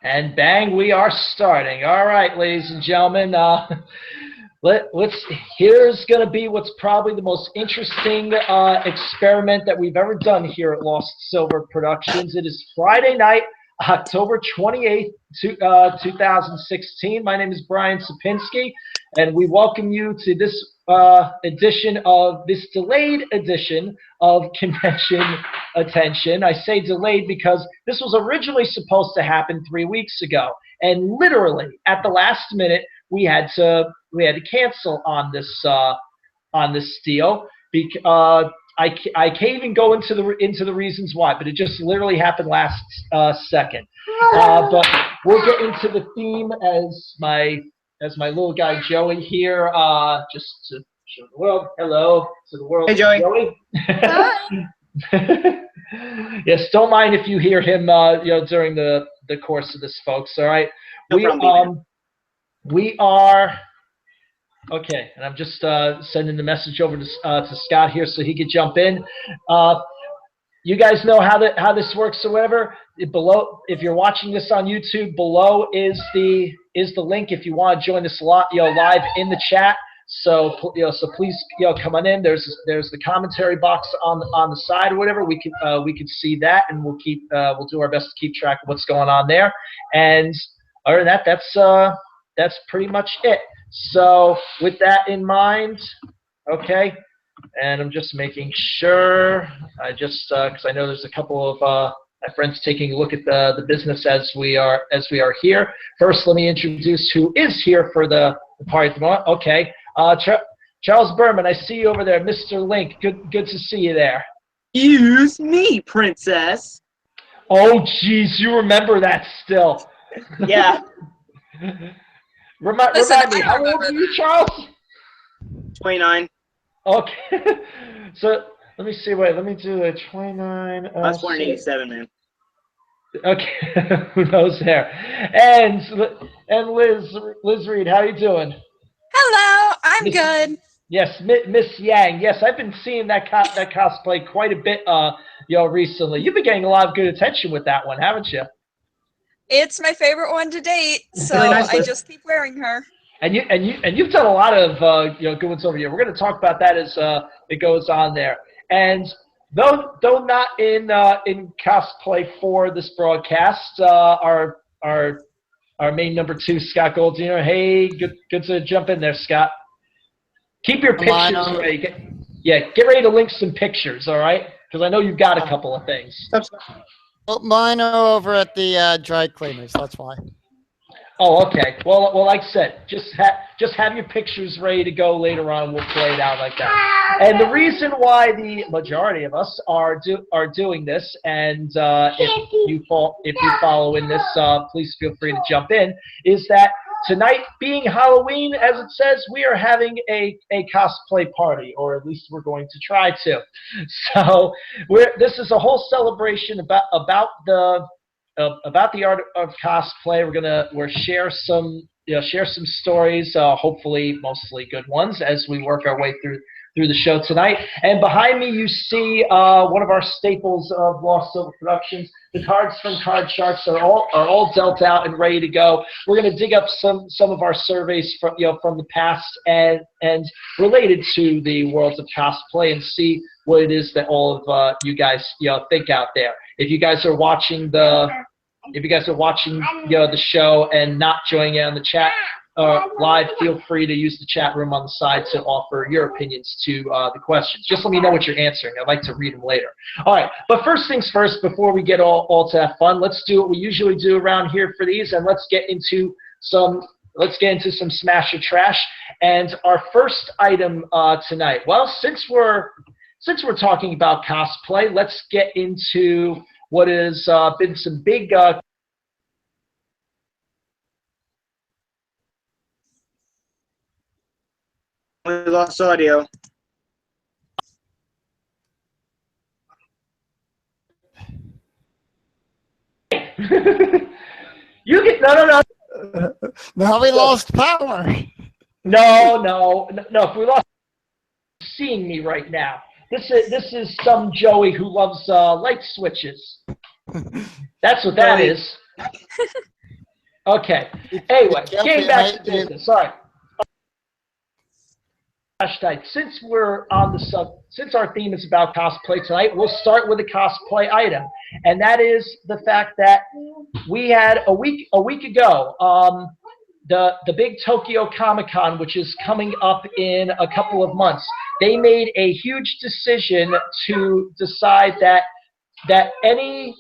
And bang, we are starting. All right, ladies and gentlemen, here's going to be what's probably the most interesting experiment that we've ever done here at Lost Silver Productions. It is Friday night, October 28th, 2016. My name is Brian Sapinski, and we welcome you to this delayed edition of Convention Attention. I say delayed because this was originally supposed to happen 3 weeks ago, and literally at the last minute we had to cancel on this deal. I can't even go into the reasons why, but it just literally happened last second. But we'll get into the theme as my little guy Joey here, just to show the world. Hello to the world. Hey, Joey. Yes, don't mind if you hear him, during the course of this, folks. All right. No problem. We are okay, and I'm just sending the message over to Scott here so he could jump in. You guys know how this works or whatever. Below, if you're watching this on YouTube, below is the link if you want to join us live in the chat. So please come on in. There's the commentary box on the side or whatever. We can see that, and we'll do our best to keep track of what's going on there. And other than that, that's pretty much it. So with that in mind, okay. And I'm just making sure, because I know there's a couple of my friends taking a look at the business as we are here. First, let me introduce who is here for the party tomorrow. Okay, Charles Berman, I see you over there, Mr. Link. Good to see you there. Use me, princess. Oh, geez, you remember that still? Yeah. Remind me, how old are you, Charles? 29. Okay, so let me see. Wait, let me do a 29. I was born in 87, man. Okay, who knows there? And Liz Reed, how you doing? Hello, I'm good. Yes, Miss Yang. Yes, I've been seeing that cosplay quite a bit, recently. You've been getting a lot of good attention with that one, haven't you? It's my favorite one to date, so Really nice, I just keep wearing her. And you've done a lot of good ones over here. We're going to talk about that as it goes on there. And though not in cosplay for this broadcast, our main number 2, Scott Goldiner. Hey, good to jump in there, Scott. Keep your pictures ready. Get ready to link some pictures, all right? Because I know you've got a couple of things. Well, mine are over at the dry cleaners. That's why. Oh, okay. Well, like I said, just have your pictures ready to go later on. We'll play it out like that. And the reason why the majority of us are doing this, and if you follow in this, please feel free to jump in, is that tonight, being Halloween, as it says, we are having a cosplay party, or at least we're going to try to. So this is a whole celebration about the art of cosplay. We'll share some stories, hopefully mostly good ones, as we work our way through the show tonight. And behind me you see one of our staples of Lost Silver Productions. The cards from Card Sharks are all dealt out and ready to go. We're going to dig up some of our surveys from the past and related to the worlds of cosplay, and see what it is that all of you guys think out there. If you guys are watching the show and not joining in on the chat live, feel free to use the chat room on the side to offer your opinions to the questions. Just let me know what you're answering. I'd like to read them later. All right, but first things first, before we get all to that fun, let's do what we usually do around here for these, and let's get into some Smash or Trash. And our first item tonight, well, since we're talking about cosplay, let's get into what has been some big We lost audio. You get no. Now we lost power. No. If we lost, seeing me right now. This is some Joey who loves light switches. That's what that is. Okay. Anyway, careful, getting it back might to be- business. All right. Since we're on since our theme is about cosplay tonight, we'll start with a cosplay item, and that is the fact that we had a week ago, the big Tokyo Comic Con, which is coming up in a couple of months. They made a huge decision to decide that any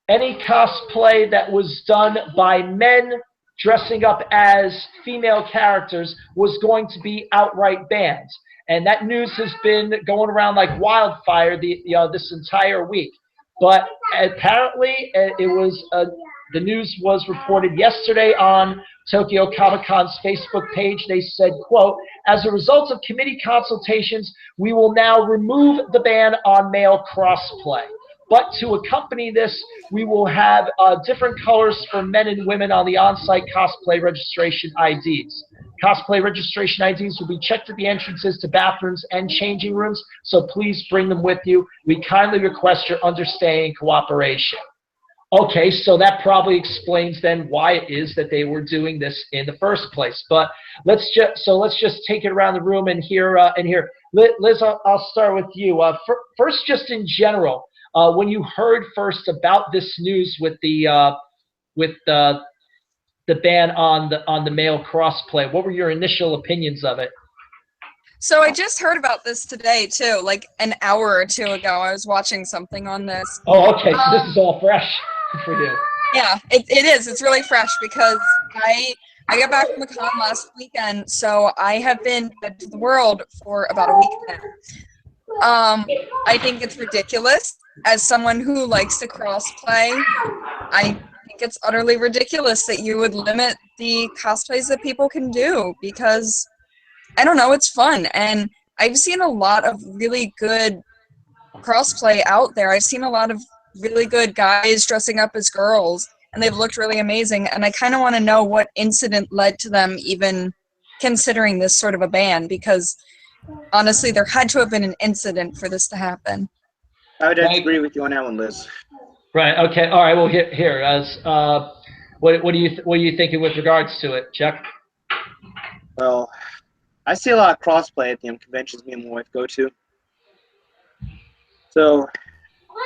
cosplay that was done by men dressing up as female characters was going to be outright banned. And that news has been going around like wildfire this entire week. But apparently, the news was reported yesterday on Tokyo Comic Con's Facebook page. They said, quote, "As a result of committee consultations, we will now remove the ban on male crossplay. But to accompany this, we will have different colors for men and women on the on-site cosplay registration IDs. Cosplay registration IDs will be checked at the entrances to bathrooms and changing rooms, so please bring them with you. We kindly request your understanding and cooperation." Okay, so that probably explains then why it is that they were doing this in the first place. But let's just take it around the room and hear. Liz, I'll start with you. First, just in general. When you heard first about this news with the ban on the male crossplay, what were your initial opinions of it? So I just heard about this today too, like an hour or two ago. I was watching something on this. Oh, okay, so this is all fresh for you. Yeah, it is. It's really fresh because I got back from the con last weekend, so I have been to the world for about a week now. I think it's ridiculous. As someone who likes to crossplay, I think it's utterly ridiculous that you would limit the cosplays that people can do because, I don't know, it's fun. And I've seen a lot of really good crossplay out there. I've seen a lot of really good guys dressing up as girls, and they've looked really amazing. And I kind of want to know what incident led to them even considering this sort of a ban because, honestly, there had to have been an incident for this to happen. I would agree with you on that one, Liz. Right. Okay. All right. Well, here, what are you thinking with regards to it, Chuck? Well, I see a lot of crossplay at the conventions me and my wife go to. So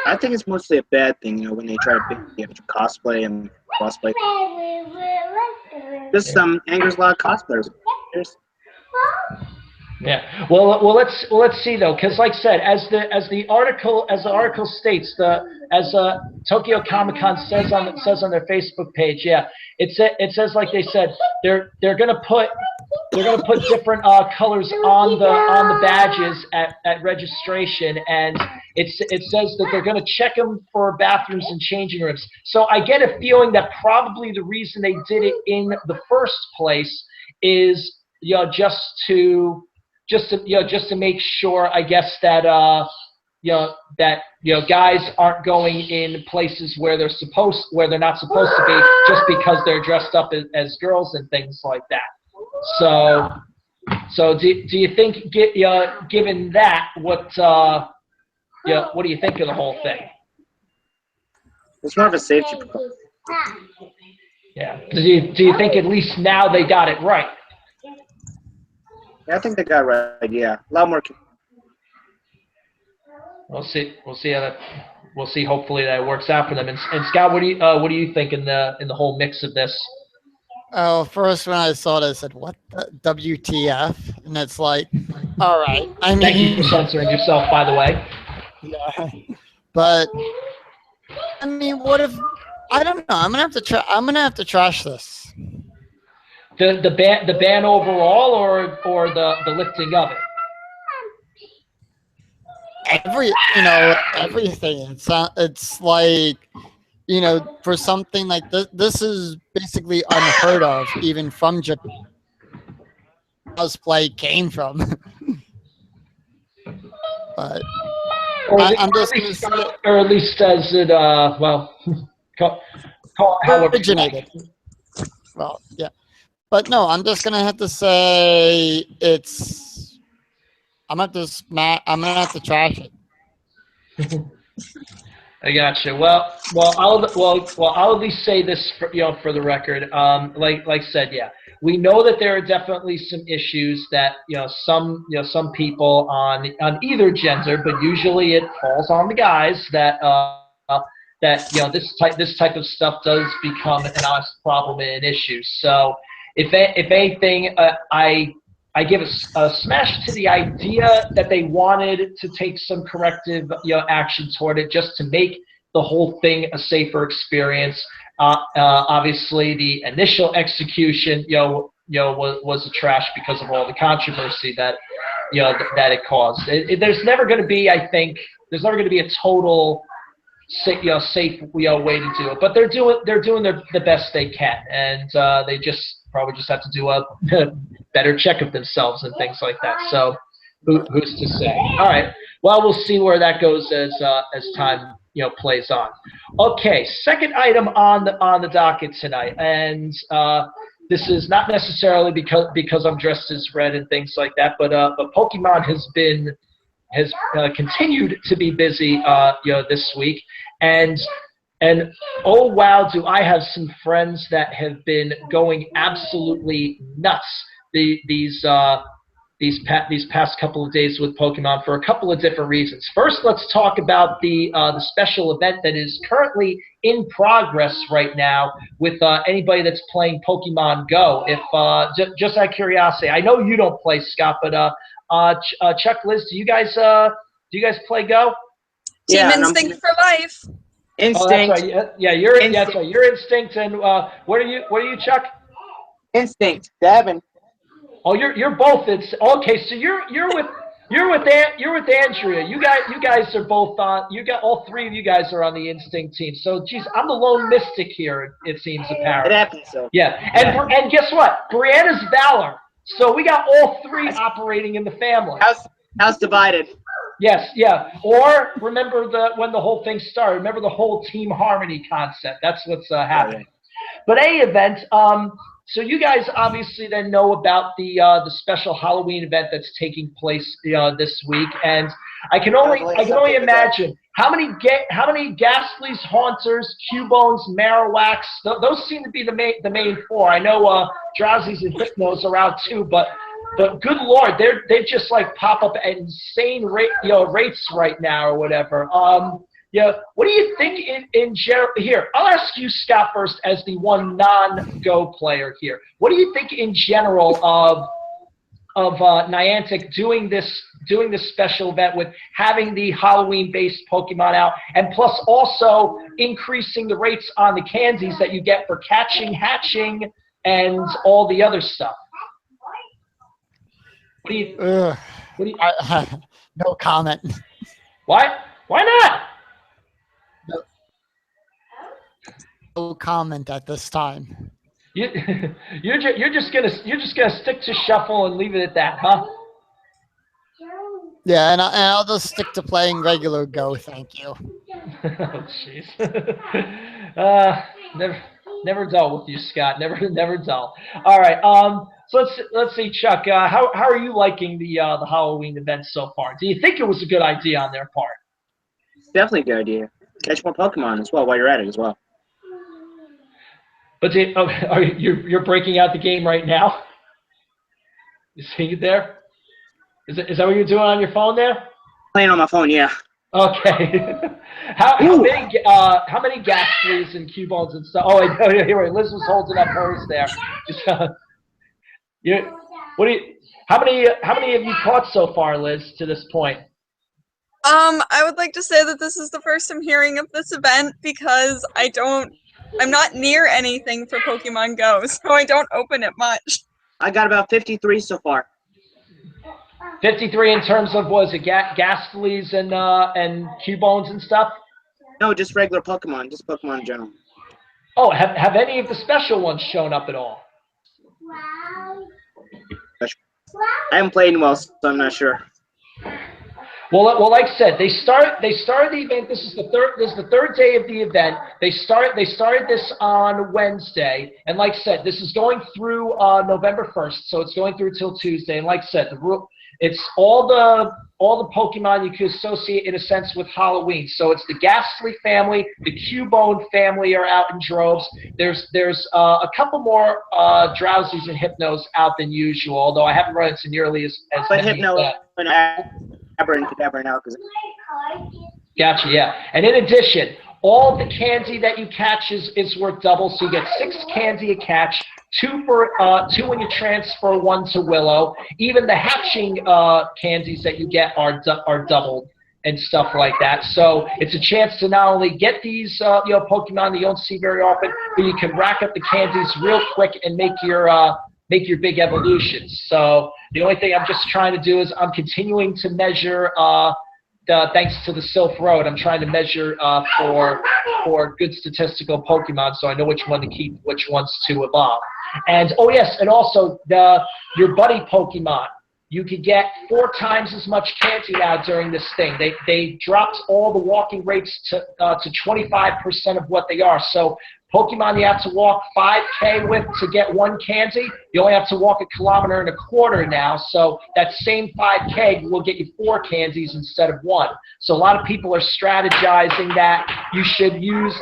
I think it's mostly a bad thing, when they try to pick cosplay and crossplay. This angers a lot of cosplayers. Yeah. Well, let's see though, because like I said, as the article states, as Tokyo Comic Con says on their Facebook page, yeah, it says like they said they're gonna put different colors on the badges at registration, and it says that they're going to check them for bathrooms and changing rooms. So I get a feeling that probably the reason they did it in the first place is just to make sure, I guess, that guys aren't going in places where they're not supposed to be just because they're dressed up as girls and things like that. So do you think, given that, what do you think of the whole thing? It's more of a safety precaution. Yeah. Do you think at least now they got it right? Yeah, I think they got it right. Yeah, a lot more. We'll see how that. We'll see. Hopefully that works out for them. And Scott, what do you think in the whole mix of this? Oh, first when I saw it, I said, "What the WTF?" And it's like, all right. I mean, thank you for censoring yourself, by the way. Yeah. But I mean, what if? I don't know. I'm gonna have to trash this. The ban overall, or the lifting of it. Everything. It's like, for something like this, this is basically unheard of, even from Japan. Cosplay came from. But I'm just going to say, or at least says it. Well, call it originated. Well, yeah, but no, I'm just gonna have to say I'm gonna have to trash it. I gotcha. I'll at least say this for the record. Like I said, yeah, we know that there are definitely some issues that some people on either gender, but usually it falls on the guys that this type of stuff does become an honest problem and an issue. So if anything, I give a smash to the idea that they wanted to take some corrective action toward it just to make the whole thing a safer experience. Obviously, the initial execution was a trash because of all the controversy that that it caused. There's never going to be, I think, there's never going to be a total safe way to do it, but they're doing the best they can, and they probably just have to do a better check of themselves and things like that. So who's to say? All right. Well, we'll see where that goes as time plays on. Okay, second item on the docket tonight, and this is not necessarily because I'm dressed as red and things like that, but Pokemon has continued to be busy this week, and oh wow, do I have some friends that have been going absolutely nuts these past couple of days with Pokemon for a couple of different reasons. First, let's talk about the special event that is currently in progress right now with anybody that's playing Pokemon Go. If just out of curiosity, I know you don't play, Scott, but Chuck, Liz, do you guys play Go? Team Yeah, Instinct for life. Instinct. Oh, that's right. Yeah, that's right. You're Instinct, and what are you, Chuck? Instinct. Devin. Oh, you're both. It's okay. So you're with Andrea. You guys are both on. All three of you guys are on the Instinct team. So, geez, I'm the lone mystic here. It seems apparently. It happens so. Yeah, and guess what? Brianna's Valor. So we got all three operating in the family. House divided. Yes, yeah. Or remember when the whole thing started. Remember the whole Team Harmony concept. That's what's happening. But any event, so you guys obviously then know about the special Halloween event that's taking place this week, and I can only imagine how many Ghastlies, Haunters, Cubones, Marowaks. Those seem to be the main four. I know Drowsies and Hypnos are out too, but good Lord, they just like pop up at insane rates right now or whatever. What do you think in general? Here, I'll ask you, Scott, first as the one non-Go player here. What do you think in general of Niantic doing this special event with having the Halloween-based Pokemon out, and plus also increasing the rates on the candies that you get for catching, hatching, and all the other stuff? What do you? No comment. Why not? No comment at this time. You're just gonna stick to shuffle and leave it at that, huh? Yeah, and I'll just stick to playing regular Go. Thank you. Oh, jeez. Never dull with you, Scott. Never dull. All right. So let's see, Chuck. How are you liking the Halloween event so far? Do you think it was a good idea on their part? Definitely a good idea. Catch more Pokemon as well while you're at it as well. But you're breaking out the game right now? You see it there? Is that what you're doing on your phone there? Playing on my phone, yeah. Okay. How many Ghastlies and Cubones and stuff? Oh, here, Liz was holding up hers there. How many have you caught so far, Liz, to this point? I would like to say that this is the first I'm hearing of this event because I'm not near anything for Pokemon Go, so I don't open it much. I got about 53 so far. 53 in terms of, was it Ghastlies and Cubones and stuff? No, just regular Pokemon, just Pokemon in general. Oh, have any of the special ones shown up at all? I haven't played in a while, so I'm not sure. Well, like I said, they started the event. This is the third day of the event. They started this on Wednesday, and like I said, this is going through November 1st, so it's going through till Tuesday. And like I said, It's all the Pokemon you can associate in a sense with Halloween. So it's the Ghastly family, the Cubone family are out in droves. There's a couple more Drowsies and Hypnos out than usual, although I haven't run into nearly as But many. Hypno and Abra and Kadabra now because Gotcha, yeah. And in addition, all the candy that you catch is worth double, so you get 6 candy a catch, 2 when you transfer, 1 to Willow. Even the hatching candies that you get are doubled and stuff like that. So it's a chance to not only get these Pokemon that you don't see very often, but you can rack up the candies real quick and make your big evolutions. So the only thing I'm just trying to do is I'm continuing to measure. Thanks to the Sylph Road, I'm trying to measure for good statistical Pokemon, so I know which one to keep, which ones to evolve. And oh yes, and also your buddy Pokemon, you could get 4 times as much candy now during this thing. They dropped all the walking rates to 25% of what they are. So Pokemon you have to walk 5K with to get 1 candy. You only have to walk 1.25 kilometers now. So that same 5K will get you 4 candies instead of 1. So a lot of people are strategizing that you should use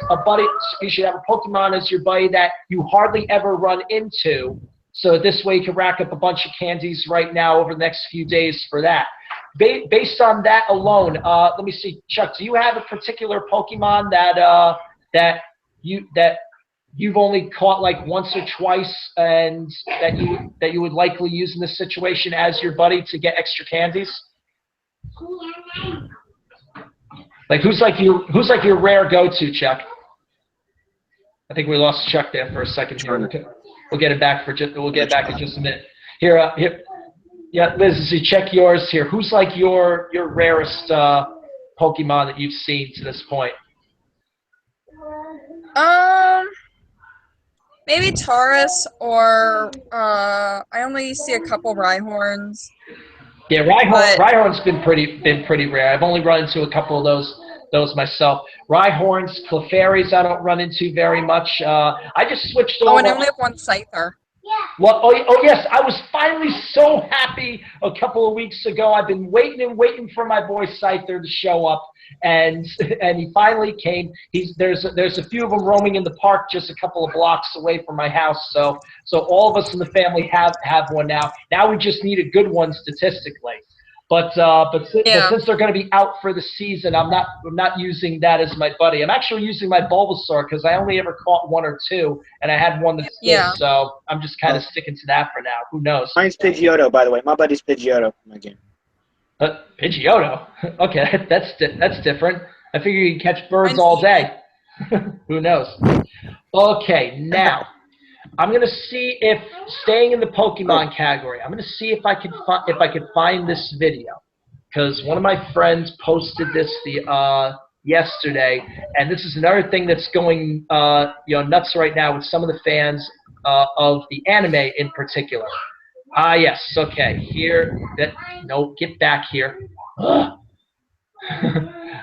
you should have a Pokemon as your buddy that you hardly ever run into. So this way you can rack up a bunch of candies right now over the next few days for that. Based on that alone, let me see, Chuck, do you have a particular Pokemon that you've only caught like once or twice, and that you would likely use in this situation as your buddy to get extra candies? Like who's like your rare go-to, Chuck? I think we lost Chuck there for a second here. We'll get it back in just a minute. Here, yeah, Liz, as you check yours here, who's like your rarest Pokemon that you've seen to this point? Maybe Taurus, or I only see a couple Rhyhorns. Yeah, Rhyhorn's been pretty rare. I've only run into a couple of those myself. Rhyhorns, Clefairies I don't run into very much. I just switched over. Oh, and I only have 1 Scyther. Well, oh yes, I was finally so happy a couple of weeks ago. I've been waiting for my boy Scyther to show up, and he finally came. There's a few of them roaming in the park just a couple of blocks away from my house. So all of us in the family have one now. Now we just need a good one statistically. But since they're going to be out for the season, I'm not using that as my buddy. I'm actually using my Bulbasaur because I only ever caught 1 or 2, and I had one that's good. So I'm just kind of sticking to that for now. Who knows? Mine's Pidgeotto, by the way. My buddy's Pidgeotto in my game. Pidgeotto? Okay, that's different. I figure you can catch birds all day. Who knows? Okay, now I'm gonna see if, staying in the Pokemon category, I'm gonna see if I can find this video, because one of my friends posted this yesterday, and this is another thing that's going nuts right now with some of the fans of the anime in particular. Yes, okay. Here, no, get back here. I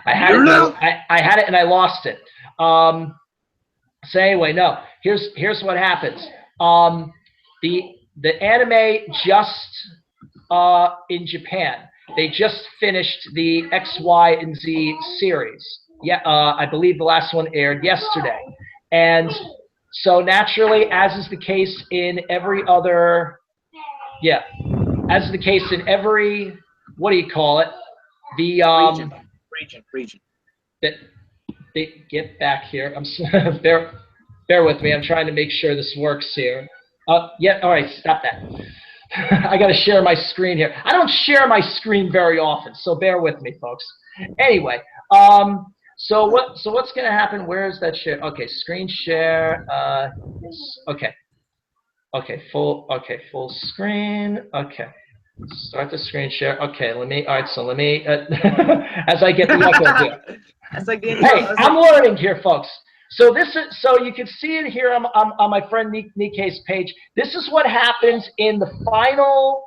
had it and I lost it. So anyway, no. Here's what happens. The anime just in Japan, they just finished the X, Y, and Z series. Yeah, I believe the last one aired yesterday, and so naturally, as is the case in every other, as is the case in every, what do you call it? The region. Get back here. Bear with me. I'm trying to make sure this works here. Yeah. All right. Stop that. I got to share my screen here. I don't share my screen very often, so bear with me, folks. Anyway, so what's gonna happen? Where is that share? Okay, screen share. Okay, full screen. Okay. Start the screen share. Okay, all right, so let me, as I get the echo here. Hey, I'm learning here, folks. So you can see it here on my friend Nikkei's page. This is what happens in the final,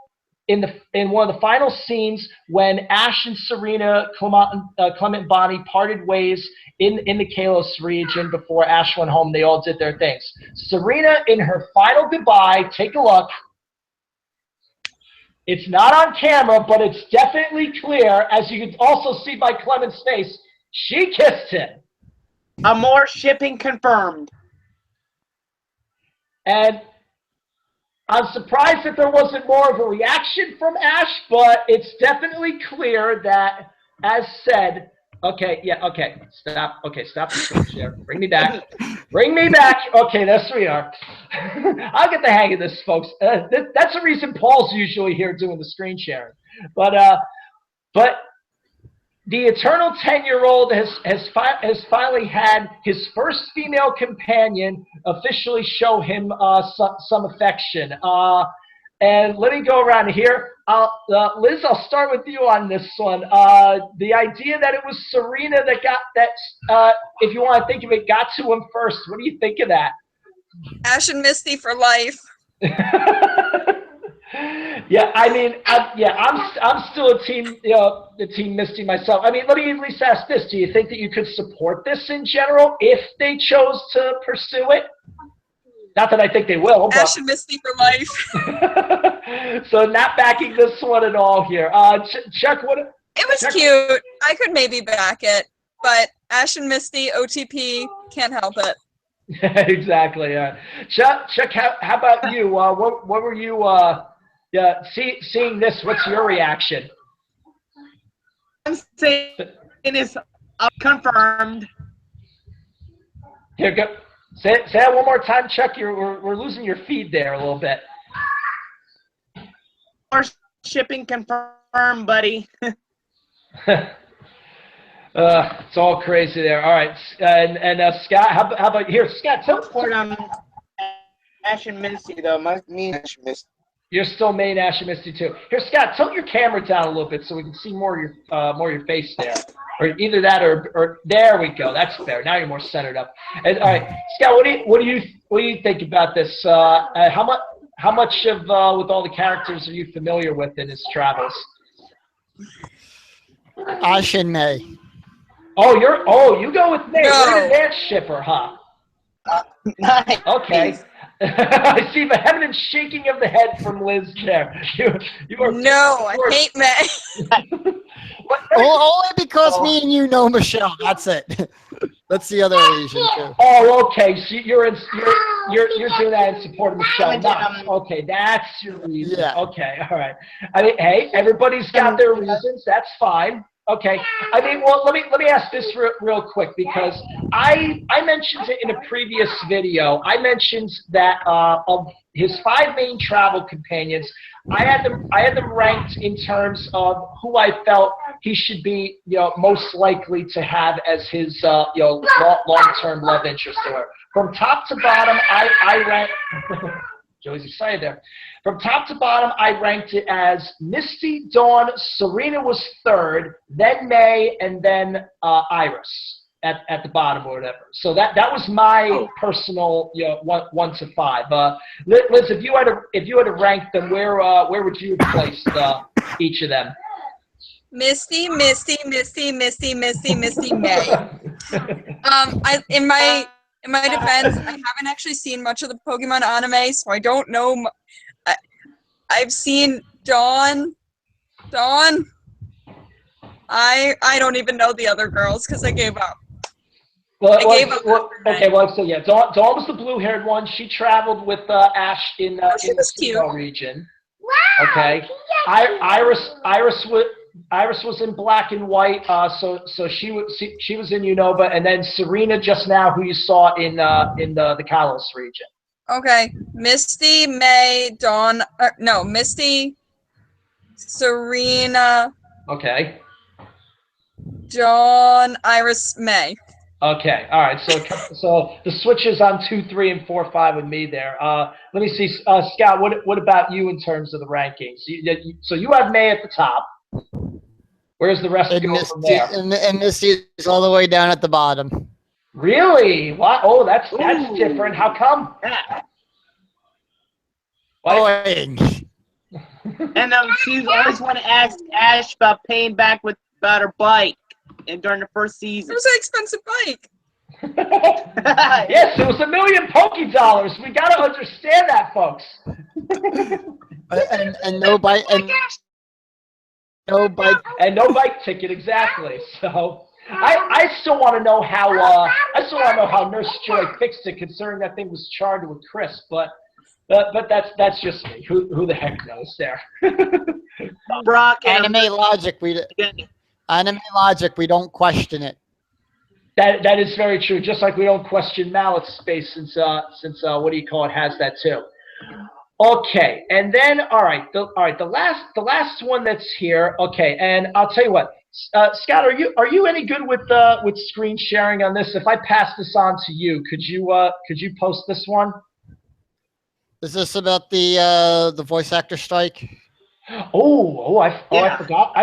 in one of the final scenes when Ash and Serena, Clement Bonnie parted ways in the Kalos region before Ash went home. They all did their things. Serena, in her final goodbye, take a look. It's not on camera, but it's definitely clear. As you can also see by Clement's face, she kissed him. More shipping confirmed. And I'm surprised that there wasn't more of a reaction from Ash, but it's definitely clear that, as said, okay, stop the screen share. Bring me back. Okay, that's where we are. I'll get the hang of this, folks. That's the reason Paul's usually here doing the screen sharing. But the eternal 10-year-old has finally had his first female companion officially show him some affection. And let me go around here. Liz, I'll start with you on this one. The idea that it was Serena that got that, if you want to think of it, got to him first. What do you think of that? Ash and Misty for life. Yeah, I mean, I'm still a team, the team Misty myself. I mean, let me at least ask this: do you think that you could support this in general if they chose to pursue it? Not that I think they will. But... Ash and Misty for life. So not backing this one at all here. Chuck, what? It was cute. I could maybe back it, but Ash and Misty, OTP, can't help it. Exactly. Chuck, how about you? What were you seeing this? What's your reaction? I'm saying it is confirmed. Here, go. Say that one more time, Chuck. We're losing your feed there a little bit. More shipping confirmed, buddy. It's all crazy there. All right, and Scott, how about here, Scott? Report on Ash and Misty though. Me and Ash and Misty. You're still main Ash and Misty too. Here, Scott, tilt your camera down a little bit so we can see more of your face there. Or either that or there we go. That's fair. Now you're more centered up. And all right, Scott, what do you think about this? How much of with all the characters are you familiar with in his travels? Ash and May. You go with May. No. You're an advanced shipper, huh? Nice. Okay. I see vehement shaking of the head from Liz there. You are. No, I hate May. Only because me and you know Michelle. That's it. That's the other reason too. Oh, okay. So you're doing that in support of Michelle. Okay, that's your reason. Yeah. Okay, all right. I mean, hey, everybody's got their reasons. That's fine. Okay. I mean, well, let me ask this real quick because I mentioned it in a previous video. I mentioned that of his 5 main travel companions, I had them ranked in terms of who I felt he should be, most likely to have as his, long-term love interest. From top to bottom, I ranked. Joey's excited there. From top to bottom, I ranked it as Misty, Dawn, Serena was 3rd, then May, and then Iris at the bottom or whatever. So that was my personal 1 to 5. Liz, if you had to rank them, where would you have placed each of them? Misty, Misty, Misty, Misty, Misty, Misty, May. In my defense, I haven't actually seen much of the Pokemon anime, so I don't know. I've seen Dawn. I don't even know the other girls because I gave up. So yeah, Dawn was the blue-haired one. She traveled with Ash in the Sinnoh region. Okay, Iris was in black and white, so she was in Unova, and then Serena just now, who you saw in the Kalos region. Okay, Misty, May, Dawn. No, Misty, Serena. Okay. Dawn, Iris, May. Okay, all right. So the switches on 2, 3, and 4, 5 with me there. Let me see, Scott. What about you in terms of the rankings? So you have May at the top. Where's the rest go from there? And Misty is all the way down at the bottom. Really? What? Oh, that's different. How come? And she always want to ask Ash about paying back about her bike, and during the first season. It was an expensive bike. Yes, it was $1 million Poké Dollars. We got to understand that, folks. and no bike and no bike. And no bike ticket, exactly. So I still want to know how Nurse Joy fixed it, considering that thing was charred with crisp. But that's just me. Who the heck knows there? Brock and Anime logic. Anime logic. We don't question it. That is very true. Just like we don't question Malice Space, since what do you call it has that too. Okay, and then the last one that's here. Okay, and I'll tell you what, Scott, are you any good with screen sharing on this? If I pass this on to you, could you post this one? Is this about the voice actor strike? I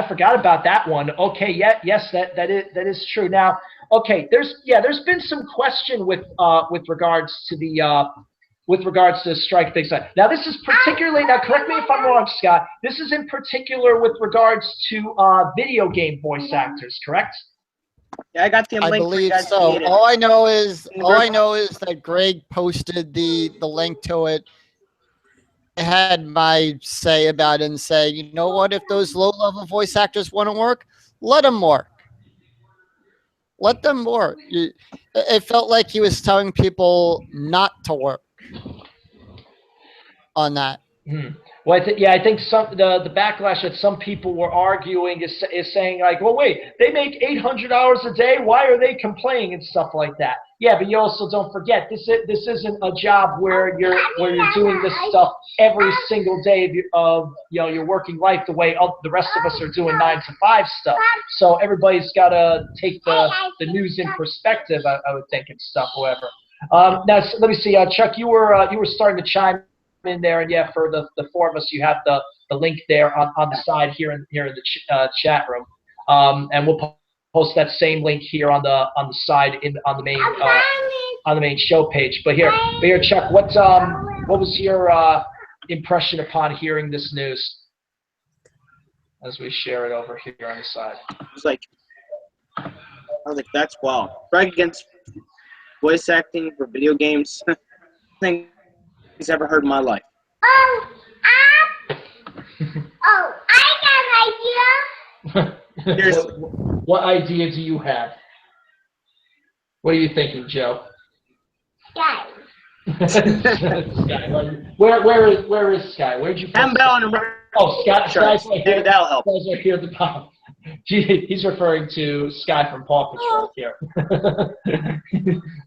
forgot about that one. Okay, yes, that is true. Now, okay, there's been some question with regards to the strike thing. Now, this is particularly, now correct me if I'm wrong, Scott. This is in particular with regards to video game voice actors, correct? Yeah, I got the link. I believe so. All I know is that Greg posted the link to it. I had my say about it and say, you know what? If those low-level voice actors want to work, let them work. Let them work. It felt like he was telling people not to work on that. Well, I think the backlash that some people were arguing is saying like, well, wait, they make $800 a day. Why are they complaining and stuff like that? Yeah, but you also don't forget this isn't a job where you're doing this stuff every single day of your working life the way the rest of us are doing 9 to 5 stuff. So everybody's got to take the news in perspective, I would think, and stuff. However, now let me see, Chuck, you were starting to chime in there, and yeah, for the four of us, you have the link there on the side here in the chat room, and we'll post that same link here on the side on the main show page. But here, Chuck, what was your impression upon hearing this news as we share it over here on the side? I was like, that's wow. Strike against voice acting for video games. Thing he's ever heard in my life. I got an idea. What idea do you have? What are you thinking, Joe? Sky. Sky. Where is Sky? Where'd you put Sky? Oh, Sky's right here. That'll help. Sky's right here at the bottom. He's referring to Sky from Paw Patrol here.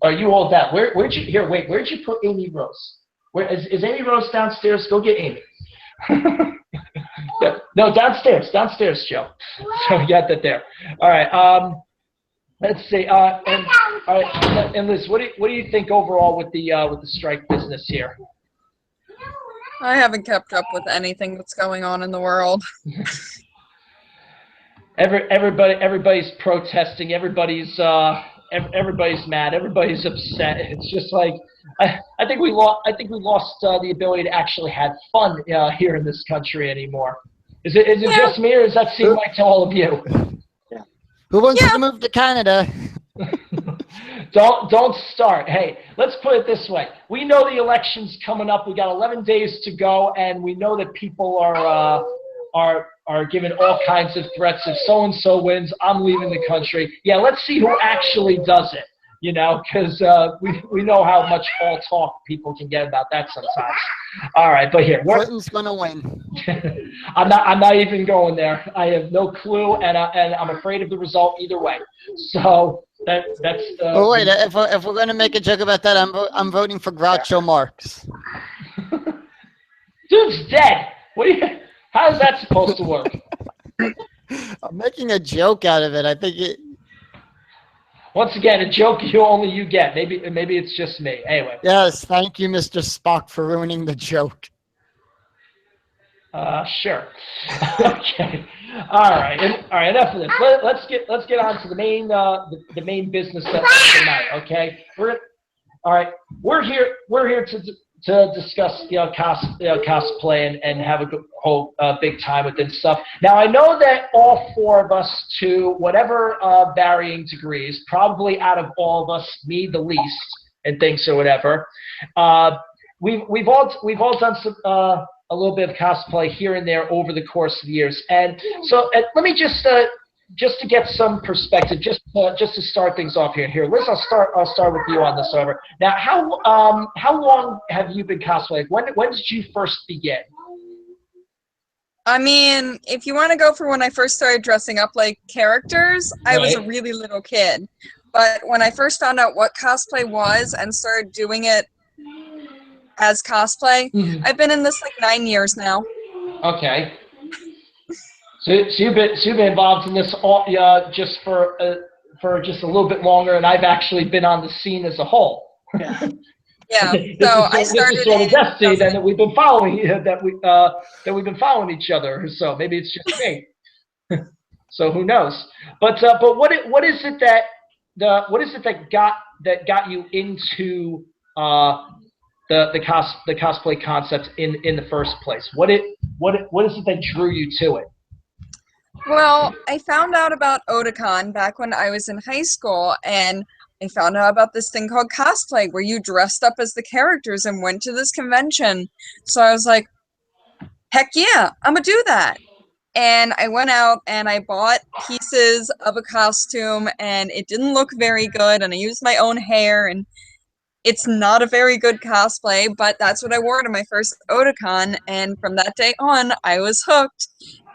Are you all that? Where'd you put Amy Rose? Where is Amy Rose downstairs? Go get Amy. No, downstairs, Joe. So you got that there. All right. Let's see. All right. And Liz, what do you think overall with the strike business here? I haven't kept up with anything that's going on in the world. Everybody's protesting. Everybody's mad. Everybody's upset. It's just like I think we lost the ability to actually have fun here in this country anymore. Is it just me, or does that seem like to all of you? Yeah. Who wants to move to Canada? Don't start. Hey, let's put it this way. We know the election's coming up. We got 11 days to go, and we know that people are given all kinds of threats. If so-and-so wins, I'm leaving the country. Yeah, let's see who actually does it, because we know how much all talk people can get about that sometimes. All right, but here. Clinton's going to win. I'm not even going there. I have no clue, and I'm afraid of the result either way. So that's. Oh wait, if we're going to make a joke about that, I'm voting for Groucho Marx. Dude's dead. How is that supposed to work? I'm making a joke out of it. I think it. Once again, a joke only you get. Maybe it's just me. Anyway. Yes, thank you, Mr. Spock, for ruining the joke. Sure. Okay. All right. Enough of this. Let's get on to the main business of tonight. Okay. We're here to discuss cosplay and have a whole big time with this stuff. Now, I know that all four of us, to whatever varying degrees, probably out of all of us, me the least, and things or whatever, we've all done a little bit of cosplay here and there over the course of the years. And so let me just to get some perspective, just to start things off here. Here, Liz, I'll start with you on this over. Now, how long have you been cosplaying? When did you first begin? I mean, if you want to go for when I first started dressing up like characters, I was a really little kid. But when I first found out what cosplay was and started doing it as cosplay, I've been in this like 9 years now. Okay. So you've been involved in this all just for just a little bit longer, and I've actually been on the scene as a whole. Yeah. This is sort of destiny then that we've been following that we've been following each other. So maybe it's just me. So who knows? But what is it that got you into the cosplay concept in the first place? What is it that drew you to it? Well, I found out about Otakon back when I was in high school, and I found out about this thing called cosplay, where you dressed up as the characters and went to this convention. So I was like, heck yeah, I'm gonna do that. And I went out and I bought pieces of a costume, and it didn't look very good, and I used my own hair, and it's not a very good cosplay, but that's what I wore to my first Otakon, and from that day on, I was hooked.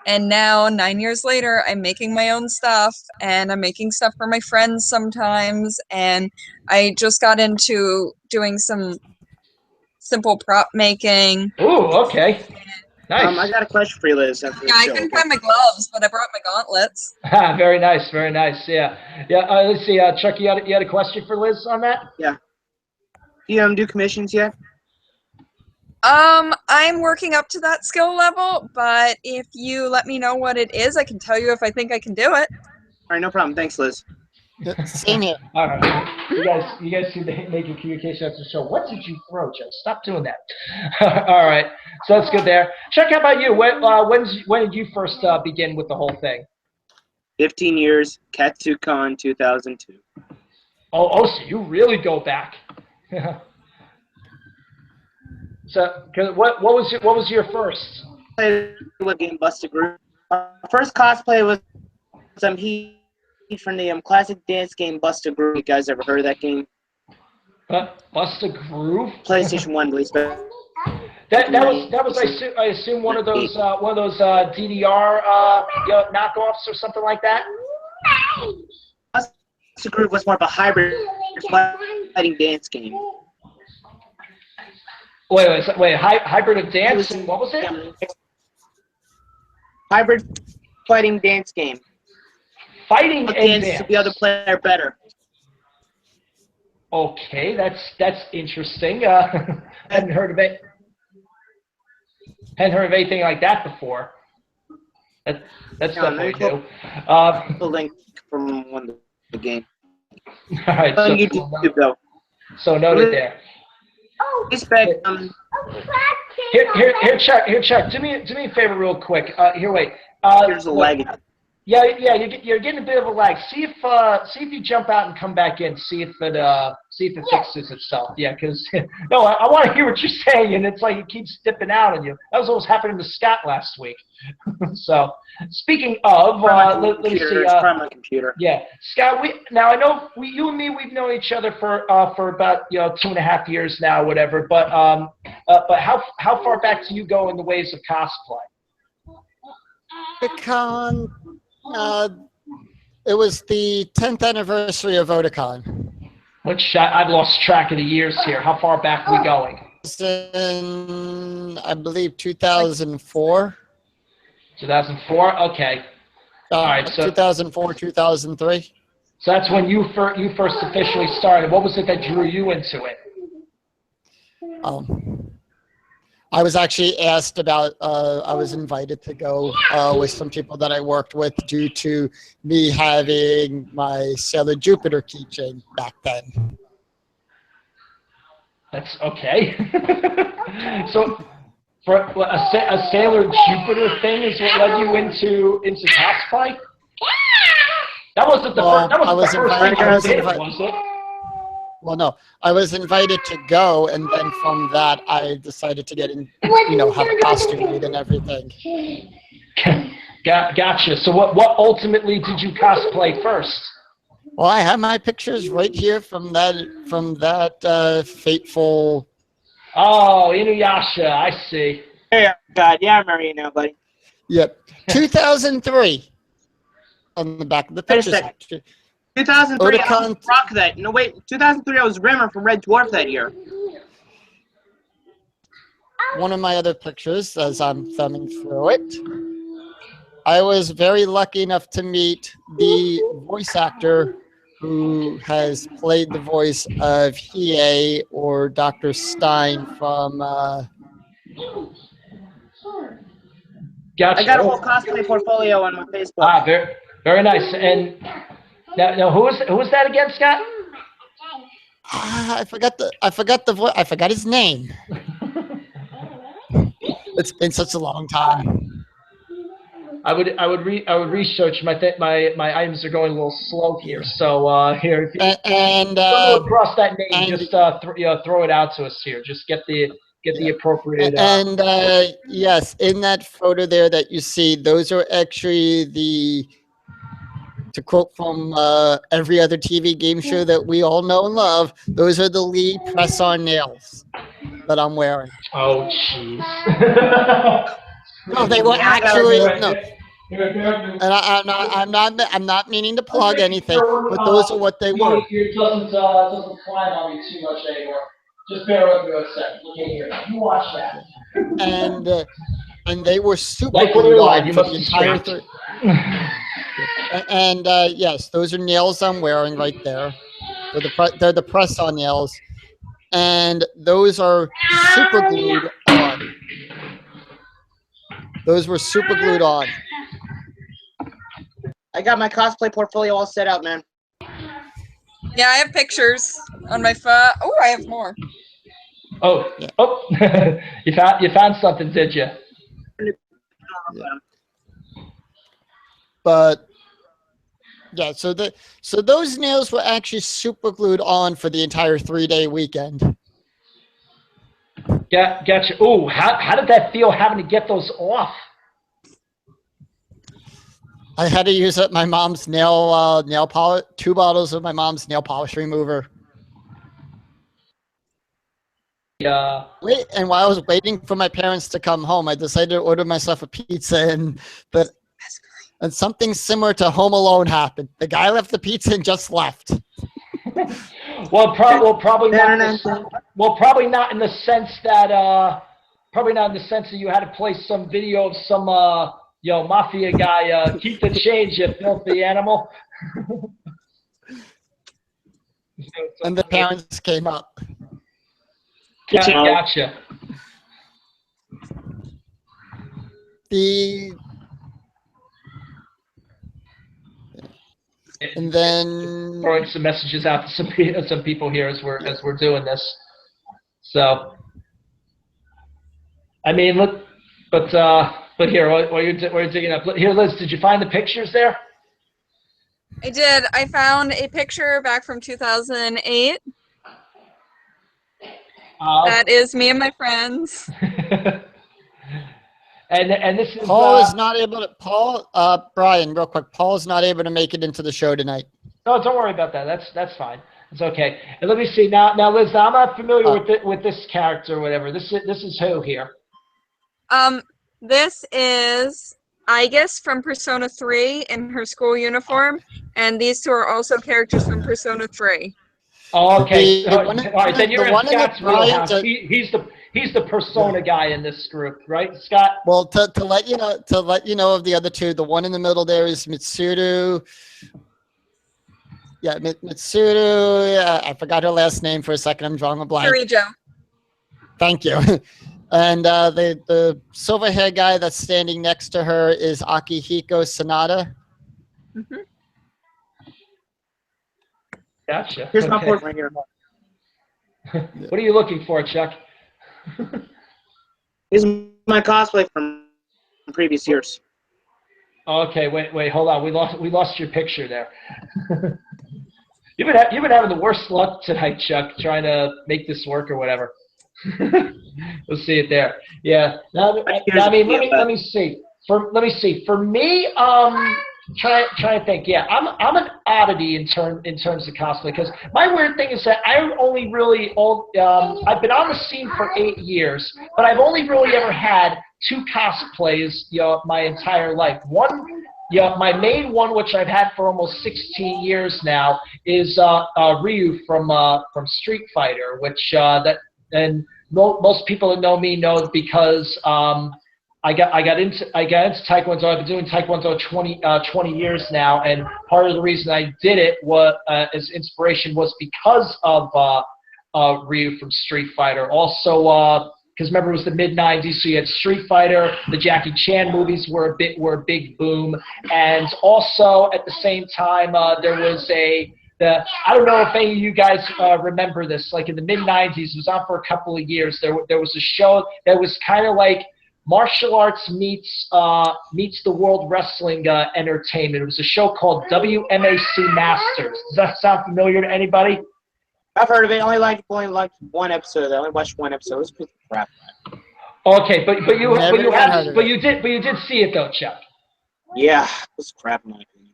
And now, 9 years later, I'm making my own stuff, and I'm making stuff for my friends sometimes, and I just got into doing some simple prop making. Ooh, okay. Nice. I got a question for you, Liz. After Yeah, I couldn't find my gloves, but I brought my gauntlets. Very nice, very nice. Yeah. Let's see, Chuck, you had a question for Liz on that? Yeah. Do you do commissions yet? I'm working up to that skill level, but if you let me know what it is, I can tell you if I think I can do it. All right, no problem. Thanks, Liz. Same here. All right. You guys seem to make your communication after the show. What did you throw, Joe? Stop doing that. All right. So that's good there. Chuck, how about you? When did you first begin with the whole thing? 15 years, KatsuCon 2002. Oh, so you really go back. So, what was your first? Played with game Busta Groove. First cosplay was some heat from the classic dance game Busta Groove. You guys ever heard of that game? Busta Groove? PlayStation 1, at least. That was I assume one of those DDR knockoffs or something like that. Busta Groove was more of a hybrid fighting dance game. Wait, hybrid of dance? And what was it? Hybrid fighting dance game. Fighting and dance. To the other player better. Okay, that's interesting. Hadn't heard of it. Hadn't heard of anything like that before. That's definitely new. The link from one of the game. All right, on YouTube though. So noted there. Here, Chuck. Do me a favor, real quick. Here, wait. Here's a lag. Yeah. You're getting a bit of a lag. See if you jump out and come back in. See if it fixes itself. Yeah, because no, I want to hear what you're saying, and it's like it keeps dipping out on you. That was what was happening to Scott last week. So, speaking of, let me see. My computer. Yeah, Scott. I know you and me. We've known each other for about 2.5 years now, whatever. But how far back do you go in the ways of cosplay? Otakon, it was the 10th anniversary of Otakon. Which I've lost track of the years here. How far back are we going? In, I believe, 2004. 2004? Okay. All right. So 2004, 2003. So that's when you first officially started. What was it that drew you into it? I was actually asked about, I was invited to go with some people that I worked with due to me having my Sailor Jupiter keychain back then. That's okay. So for a Sailor Jupiter thing is what led you into cosplay? That wasn't the first thing you did, was it? Well, no, I was invited to go, and then from that, I decided to get in, you know, have a costume made and everything. Gotcha. So what ultimately did you cosplay first? Well, I have my pictures right here from that fateful. Oh, Inuyasha, I see. Hey, God, yeah, I remember you now, buddy. Yep, 2003 on the back of the Wait a pictures. second. 2003, I Otakon. was Rock that. No, wait. 2003, I was Rimmer from Red Dwarf that year. One of my other pictures, as I'm thumbing through it, I was very lucky enough to meet the voice actor who has played the voice of Hiei or Dr. Stein from. Gotcha. I got a whole cosplay portfolio on my Facebook. Ah, very nice. And now who was that again, Scott? I forgot the voice. I forgot his name. It's been such a long time. I would research. My items are going a little slow here. So here, if you stumble across that name, just throw it out to us here. Just get the appropriate. And yes, in that photo there that you see, those are actually the. To quote from every other TV game show that we all know and love, those are the lead press-on nails that I'm wearing. Oh, jeez. No, they were actually no. And I'm not meaning to plug anything, but those are what they were. It doesn't climb on me too much anymore. Just bear with me a second. Look here. You watch that. And they were super like when you're glued live, on you for must the be entire strapped. And yes, those are nails I'm wearing right there. They're the press-on nails, and those are super glued on. Those were super glued on. I got my cosplay portfolio all set out, man. Yeah, I have pictures on my phone. Oh, I have more. Oh, Yeah. oh! you found something, did you? Yeah. But yeah, so those nails were actually super glued on for the entire 3-day weekend. Gotcha. Oh, how did that feel having to get those off? I had to use my mom's nail polish, 2 bottles of my mom's nail polish remover. Yeah. And while I was waiting for my parents to come home, I decided to order myself a pizza, and something similar to Home Alone happened. The guy left the pizza and just left. Probably not in the sense that you had to play some video of some mafia guy. Keep the change, you filthy animal. And the parents came up. Gotcha. And then throwing some messages out to some people here as we're doing this. So, I mean, look, but here, while you're digging up, here, Liz, did you find the pictures there? I did. I found a picture back from 2008. That is me and my friends. and this is Paul is not able to. Brian, real quick. Paul is not able to make it into the show tonight. No, don't worry about that. That's fine. It's okay. And let me see now, Liz. I'm not familiar with this character or whatever. This is who here? This is Aegis from Persona 3 in her school uniform, and these two are also characters from Persona 3. Oh, okay. All right, then you're in one Scott's wheelhouse. He's the persona guy in this group, right, Scott? Well, to let you know of the other two, the one in the middle there is Mitsuru. Yeah, Mitsuru. Yeah, I forgot her last name for a second. I'm drawing a blank. Kirijo. Thank you. And the silver hair guy that's standing next to her is Akihiko Sanada. Mm-hmm. Gotcha. Here's my port right here. What are you looking for, Chuck? This is my cosplay from previous years. Okay, wait, hold on. We lost your picture there. You've been having the worst luck tonight, Chuck, trying to make this work or whatever. We'll see it there. Yeah. Now, I mean, let me see. Let me see. For me, trying to think. Yeah, I'm an oddity in terms of cosplay, because my weird thing is that I only really I've been on the scene for 8 years, but I've only really ever had 2 cosplays, my entire life. One, my main one, which I've had for almost 16 years now, is Ryu from Street Fighter, which most people that know me know because I got into Taekwondo. I've been doing Taekwondo 20 years now, and part of the reason I did it as inspiration was because of Ryu from Street Fighter. Also, because remember it was the mid-'90s, so you had Street Fighter, the Jackie Chan movies were a big boom, and also at the same time there was I don't know if any of you guys remember this. Like in the mid-'90s, it was on for a couple of years. There was a show that was kind of like martial arts meets the World Wrestling Entertainment. It was a show called WMAC Masters. Does that sound familiar to anybody? I've heard of it. Only like one episode. I only watched one episode. It was pretty crap. Okay, but you did see it though, Chuck. Yeah, it was crap in my opinion.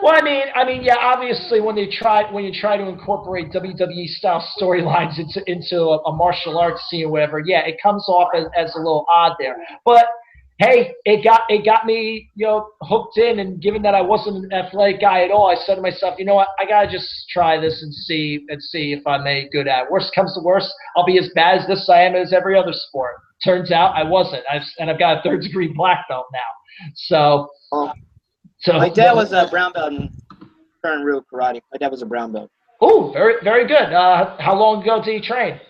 Well, I mean, yeah. Obviously, when you try to incorporate WWE style storylines into a martial arts scene or whatever, yeah, it comes off as a little odd there. But hey, it got me, hooked in. And given that I wasn't an athletic guy at all, I said to myself, you know what, I gotta just try this and see if I'm any good at it. Worst comes to worst, I'll be as bad as this I am as every other sport. Turns out I wasn't. I've got a 3rd degree black belt now. So. So my dad was a brown belt in Karen-ryu karate. My dad was a brown belt. Oh, very, very good. How long ago did he train?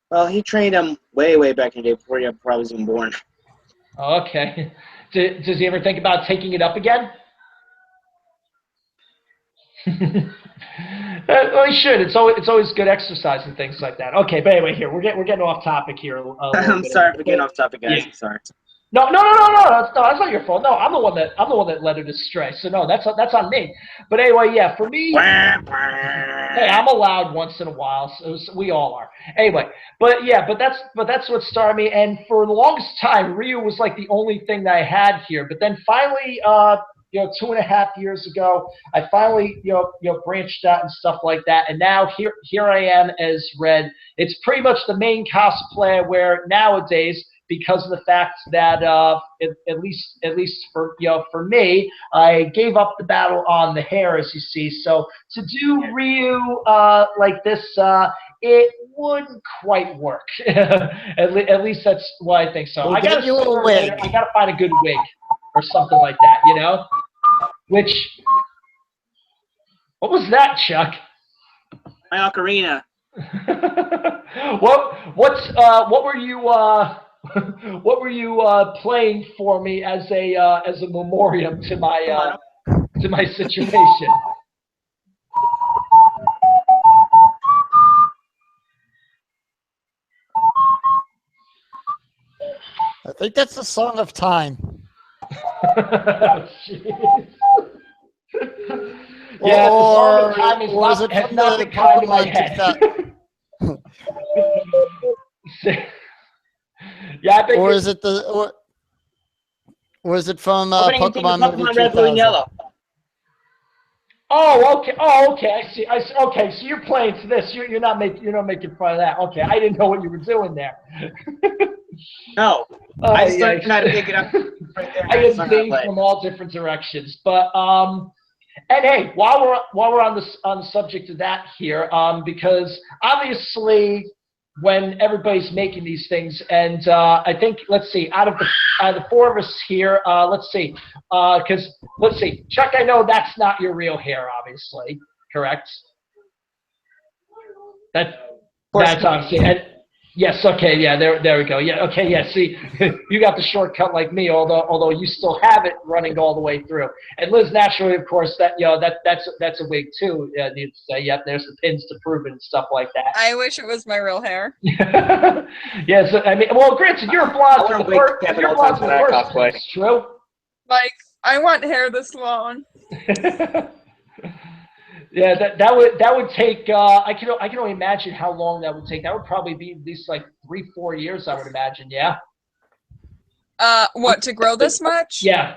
Well, he trained him way back in the day before he probably was even born. Okay. Does he ever think about taking it up again? Well, he should. It's always good exercise and things like that. Okay, but anyway, here we're getting off topic here. I'm sorry for getting off topic, guys. Yeah. I'm sorry. No. That's not your fault. No, I'm the one that led it astray. So no, that's on me. But anyway, yeah, for me, hey, I'm allowed once in a while. So we all are. Anyway, but that's what started me. And for the longest time, Ryu was like the only thing that I had here. But then finally, 2.5 years ago, I finally branched out and stuff like that. And now here I am as Red. It's pretty much the main cosplay I wear nowadays, because of the fact that at least for me, I gave up the battle on the hair, as you see. So to do Ryu like this, it wouldn't quite work. at least that's what I think. So We'll I gotta get you a wig. I gotta find a good wig or something like that, Which, what was that, Chuck? My ocarina. What were you what were you playing for me as a memoriam to my situation? I think that's the Song of Time. Yeah, the Song of Time has not been kind in my head. Yeah, I think. Or is it from Pokemon movie Red, Blue, and 2000? Yellow. Oh, okay. I see. Okay, so you're playing to this. You're not making fun of that. Okay, I didn't know what you were doing there. No, I just started trying to pick it up right there. I get things from all different directions, but and hey, while we're on the subject of that here, because obviously, when everybody's making these things, and I think, let's see, out of the 4 of us here, let's see, Chuck, I know that's not your real hair, obviously, correct? That's obviously, yes, okay, yeah, there we go, yeah, okay, yeah, see, you got the shortcut like me, although you still have it running all the way through. And Liz, naturally, of course, that's a wig too. Need to say, yep, there's the pins to prove it and stuff like that. I wish it was my real hair. Yes, I mean, well, granted, you're blonde for the first. You're blonde for the first thing, it's true. Like, I want hair this long. Yeah, that would take. I can only imagine how long that would take. That would probably be at least like 3-4 years, I would imagine. Yeah. What, to grow this much? Yeah.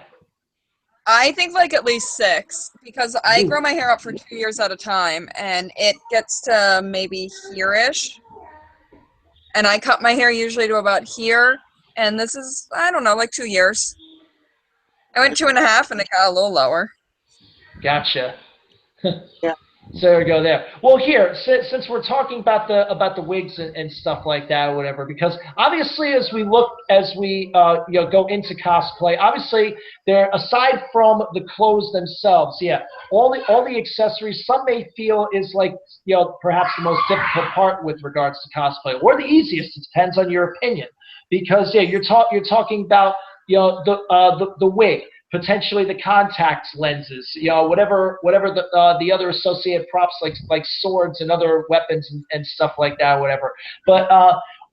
I think like at least 6, because I Ooh. grow my hair up for 2 years at a time, and it gets to maybe here-ish. And I cut my hair usually to about here, and this is, I don't know, like 2 years. I went 2.5, and it got a little lower. Gotcha. Yeah. So there we go there. Well, here, since we're talking about the wigs and stuff like that or whatever, because obviously as we go into cosplay, obviously there, aside from the clothes themselves, yeah, all the accessories, some may feel is like, perhaps the most difficult part with regards to cosplay, or the easiest. It depends on your opinion, because yeah, you're talking about the wig, potentially the contact lenses, whatever the other associated props like swords and other weapons and stuff like that, whatever. But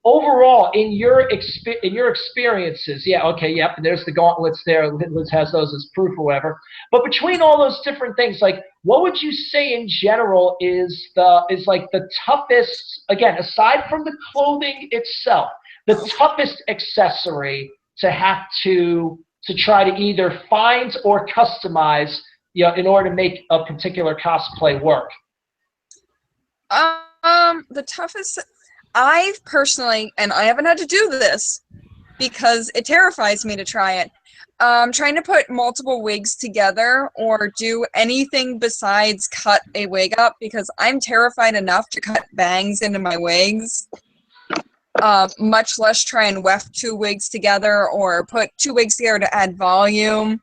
overall, in your experiences, yeah, okay, yep, and there's the gauntlets there. Liz has those as proof or whatever. But between all those different things, like, what would you say in general is like the toughest, again, aside from the clothing itself, the toughest accessory to have to try to either find or customize, in order to make a particular cosplay work? The toughest, I've personally, and I haven't had to do this because it terrifies me to try it, trying to put multiple wigs together or do anything besides cut a wig up, because I'm terrified enough to cut bangs into my wigs. Much less try and weft 2 wigs together or put 2 wigs together to add volume.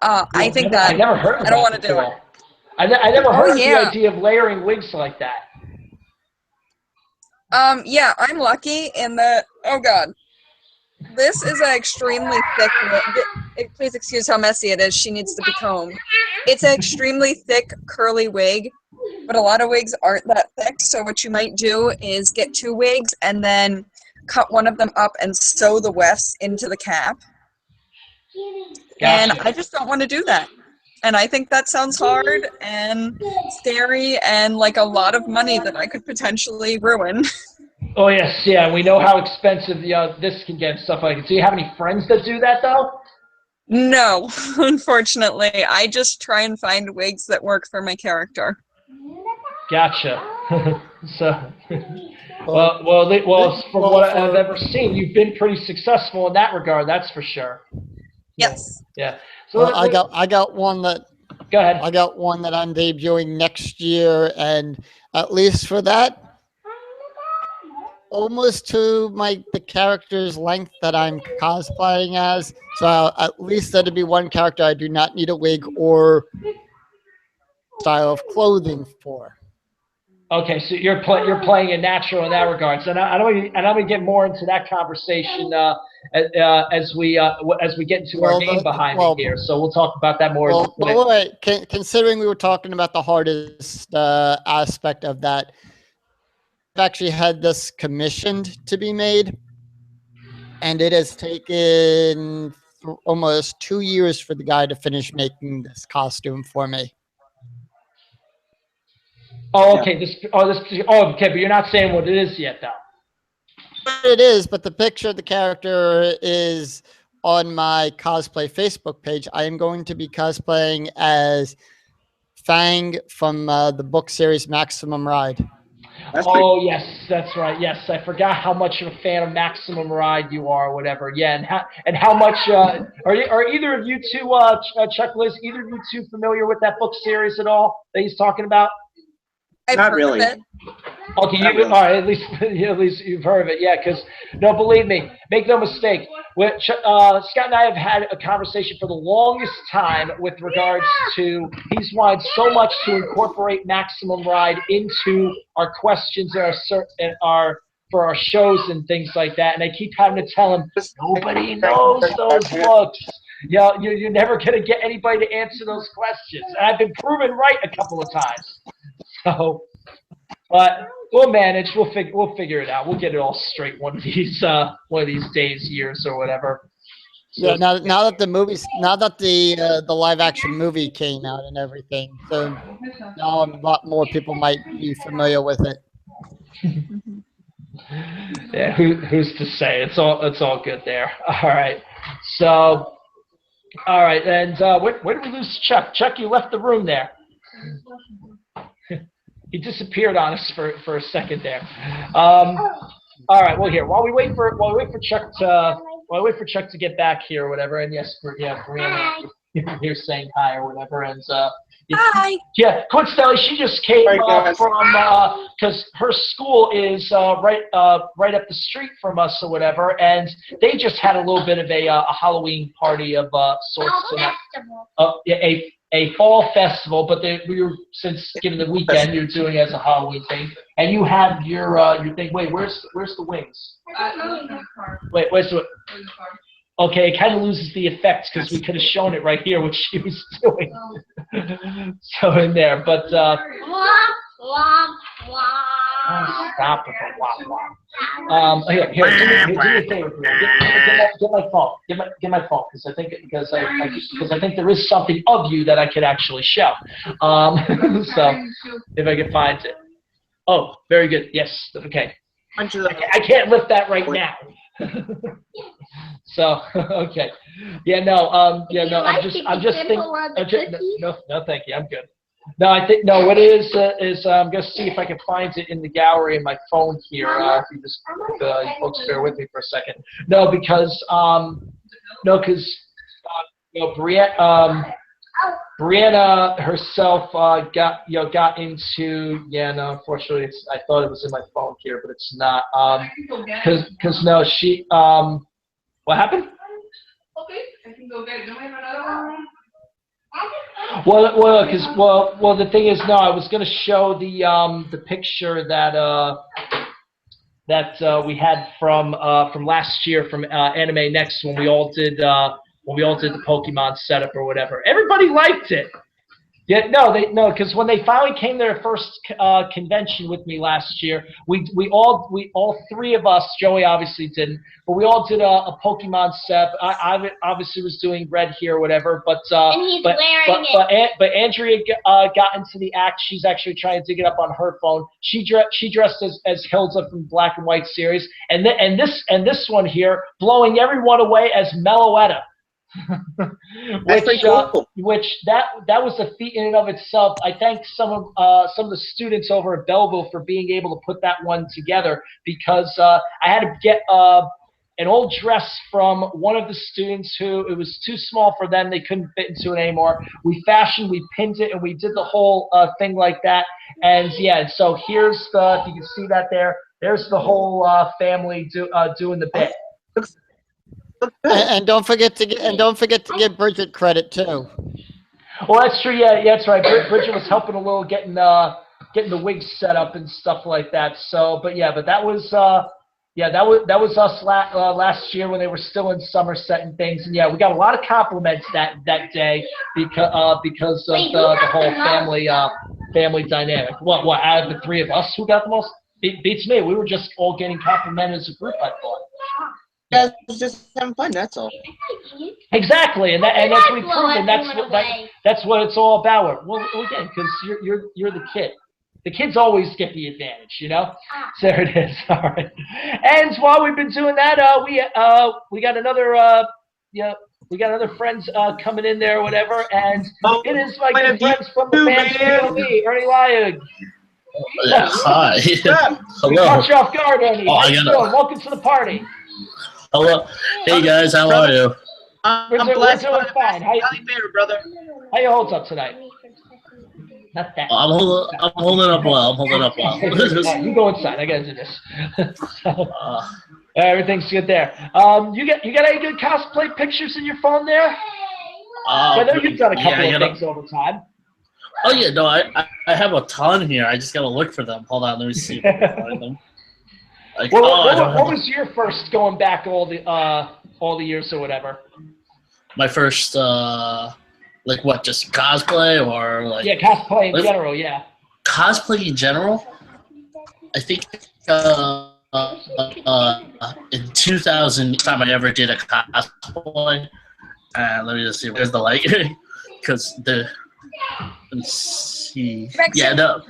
I think that I never heard of I don't that want to do before. it. I never Oh, heard of the yeah. idea of layering wigs like that. Yeah, I'm lucky in that. Oh God, this is an extremely thick wig. Please excuse how messy it is. She needs to be combed. It's an extremely thick, curly wig, but a lot of wigs aren't that thick. So what you might do is get 2 wigs and then cut one of them up and sew the wefts into the cap. And Gotcha. I just don't want to do that. And I think that sounds hard and scary and like a lot of money that I could potentially ruin. Oh yes, yeah. We know how expensive this can get and stuff like that. Do you have any friends that do that though? No, unfortunately. I just try and find wigs that work for my character. Gotcha. So, well, from what I've ever seen, you've been pretty successful in that regard. That's for sure. Yes. Yeah. So Well, I got one that go ahead. I got one that I'm debuting next year, and at least for that, almost to the character's length that I'm cosplaying as. So at least that'd be one character I do not need a wig or style of clothing for. Okay, so you're playing it natural in that regard. So now I'm gonna get more into that conversation as we get into our name behind it here. So we'll talk about that more. Well, wait, considering we were talking about the hardest aspect of that, I've actually had this commissioned to be made, and it has taken almost 2 years for the guy to finish making this costume for me. Oh, okay. Okay, but you're not saying what it is yet, though. It is, but the picture of the character is on my cosplay Facebook page. I am going to be cosplaying as Fang from the book series Maximum Ride. Yes, that's right. Yes, I forgot how much of a fan of Maximum Ride you are, or whatever. Yeah, and how much are either of you two, Chuck, Liz, either of you two familiar with that book series at all that he's talking about? I've Not heard really. of it. Okay, Really. all right. At least you've heard of it, yeah. Because no, believe me, make no mistake. Scott and I have had a conversation for the longest time with regards to he's wanted so much to incorporate Maximum Ride into our questions and for our shows and things like that. And I keep having to tell him nobody knows those books. Yeah, you're never gonna get anybody to answer those questions. And I've been proven right a couple of times. So, but we'll manage. We'll figure it out. We'll get it all straight one of these days, years, or whatever. Yeah, now that the live action movie came out and everything, so now a lot more people might be familiar with it. Yeah, who's to say? It's all good there. All right. So, all right, and where did we lose Chuck? Chuck, you left the room there. He disappeared on us for a second there. All right. Well, here while we wait for Chuck to get back here or whatever, and yes, Brianna here saying hi or whatever, and Hi. yeah, coincidentally, she just came from because her school is right up the street from us or whatever, and they just had a little bit of a Halloween party of sorts. A fall festival, but since given the weekend, you're doing it as a Halloween thing, and you have your thing. Wait, where's the wings? Wait, where's the? Okay, it kind of loses the effect because we could have shown it right here, what she was doing. So in there, but Wah, stop with the wah wah. Here, do me a favor, get my phone. Get my phone because I think there is something of you that I could actually show. So if I can find it. Oh, very good. Yes. Okay. I can't lift that right now. So okay, no, I'm just thinking. No, thank you, I'm good. No, I think what it is I'm gonna see if I can find it in the gallery in my phone here. If you just folks bear with me for a second. No, because Brianna herself got into unfortunately I thought it was in my phone here, but it's not. Because she what happened? Okay, I can go get it. Don't have another one. Well, the thing is, no, I was gonna show the picture that we had from last year from Anime Next when we all did the Pokemon setup or whatever. Everybody liked it. Yeah, because when they finally came to their first convention with me last year, we all three of us, Joey obviously didn't, but we all did a Pokemon set. I obviously was doing red here or whatever, but Andrea got into the act. She's actually trying to dig it up on her phone. She dressed as Hilda from Black and White series, and this one here blowing everyone away as Meloetta. which that was a feat in and of itself. I thank some of the students over at Belleville for being able to put that one together because I had to get an old dress from one of the students who it was too small for them. They couldn't fit into it anymore. We pinned it, and we did the whole thing like that. And yeah, so here's if you can see that there. There's the whole family doing the bit. And don't forget to give Bridget credit too. Well, that's true. Yeah, that's right. Bridget was helping a little getting the wigs set up and stuff like that. So, but that was us last year when they were still in Somerset and things. And yeah, we got a lot of compliments that day because of the whole family dynamic. What out of the three of us, who got the most? Beats me. We were just all getting complimented as a group, I thought. Guys just having fun, that's all. Exactly, and that's what we proved, and that's what it's all about. Well, again, because you're the kid. The kids always get the advantage, you know. So there it is. All right. And while we've been doing that, we got another we got other friends coming in there or whatever, and it is my good friends from the band POV, Ernie Lyag. Yeah, hi. We caught you off guard, Ernie. How you doing? Welcome to the party. Hello. Hey guys, how are you? I'm blessed. We're doing fine. How you favorite, brother? How you holds up tonight? Not that. I'm holding up well. You go inside. I gotta do this. Everything's good there. You got any good cosplay pictures in your phone there? I know you've done a couple of things over time. Oh yeah, no, I have a ton here. I just gotta look for them. Hold on, let me see if I can find them. Like, what was your first going back all the years or whatever? My first like what, just cosplay or like? Yeah, cosplay in general, yeah. Cosplay in general? I think in 2000, time I ever did a cosplay cosplay. And let me just see. Where's the light? Because let's see. Yeah, no.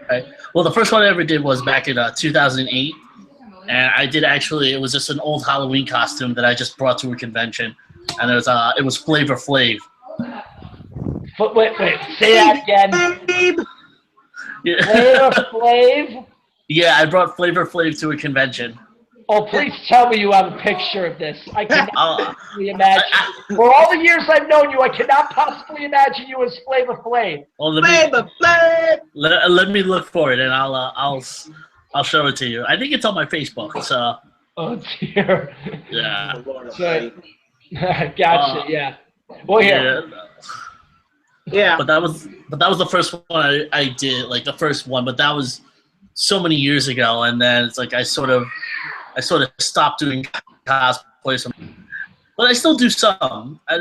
Right. Well, the first one I ever did was back in 2008, and I did actually. It was just an old Halloween costume that I just brought to a convention, and it was Flavor Flav. Wait, say that again. Yeah. Flavor Flav? Yeah, I brought Flavor Flav to a convention. Oh, please tell me you have a picture of this. I cannot possibly imagine. For all the years I've known you, I cannot possibly imagine you as Flavor Flav. Well, Flavor Flav! let me look for it, and I'll show it to you. I think it's on my Facebook. So. Oh dear. Yeah. So, gotcha. Yeah. Well, here. Yeah. But that was the first one I did, like the first one. But that was so many years ago, and then it's like I sort of stopped doing cosplay. But I still do some. I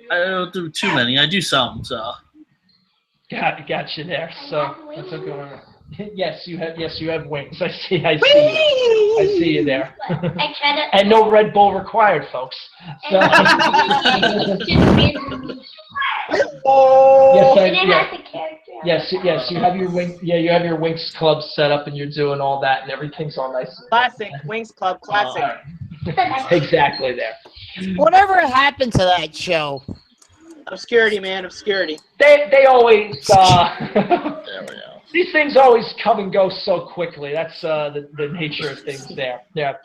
don't do too many. I do some. So. Gotcha there. So that's okay. Yes, you have wings. I see you there. And no Red Bull required, folks. So. Yes, you have your wing. Yeah, you have your Wings Club set up, and you're doing all that, and everything's all nice. Classic Wings Club, classic. Exactly there. Whatever happened to that show? Obscurity, man, obscurity. They always. There we go. These things always come and go so quickly. That's the nature of things there. Yeah.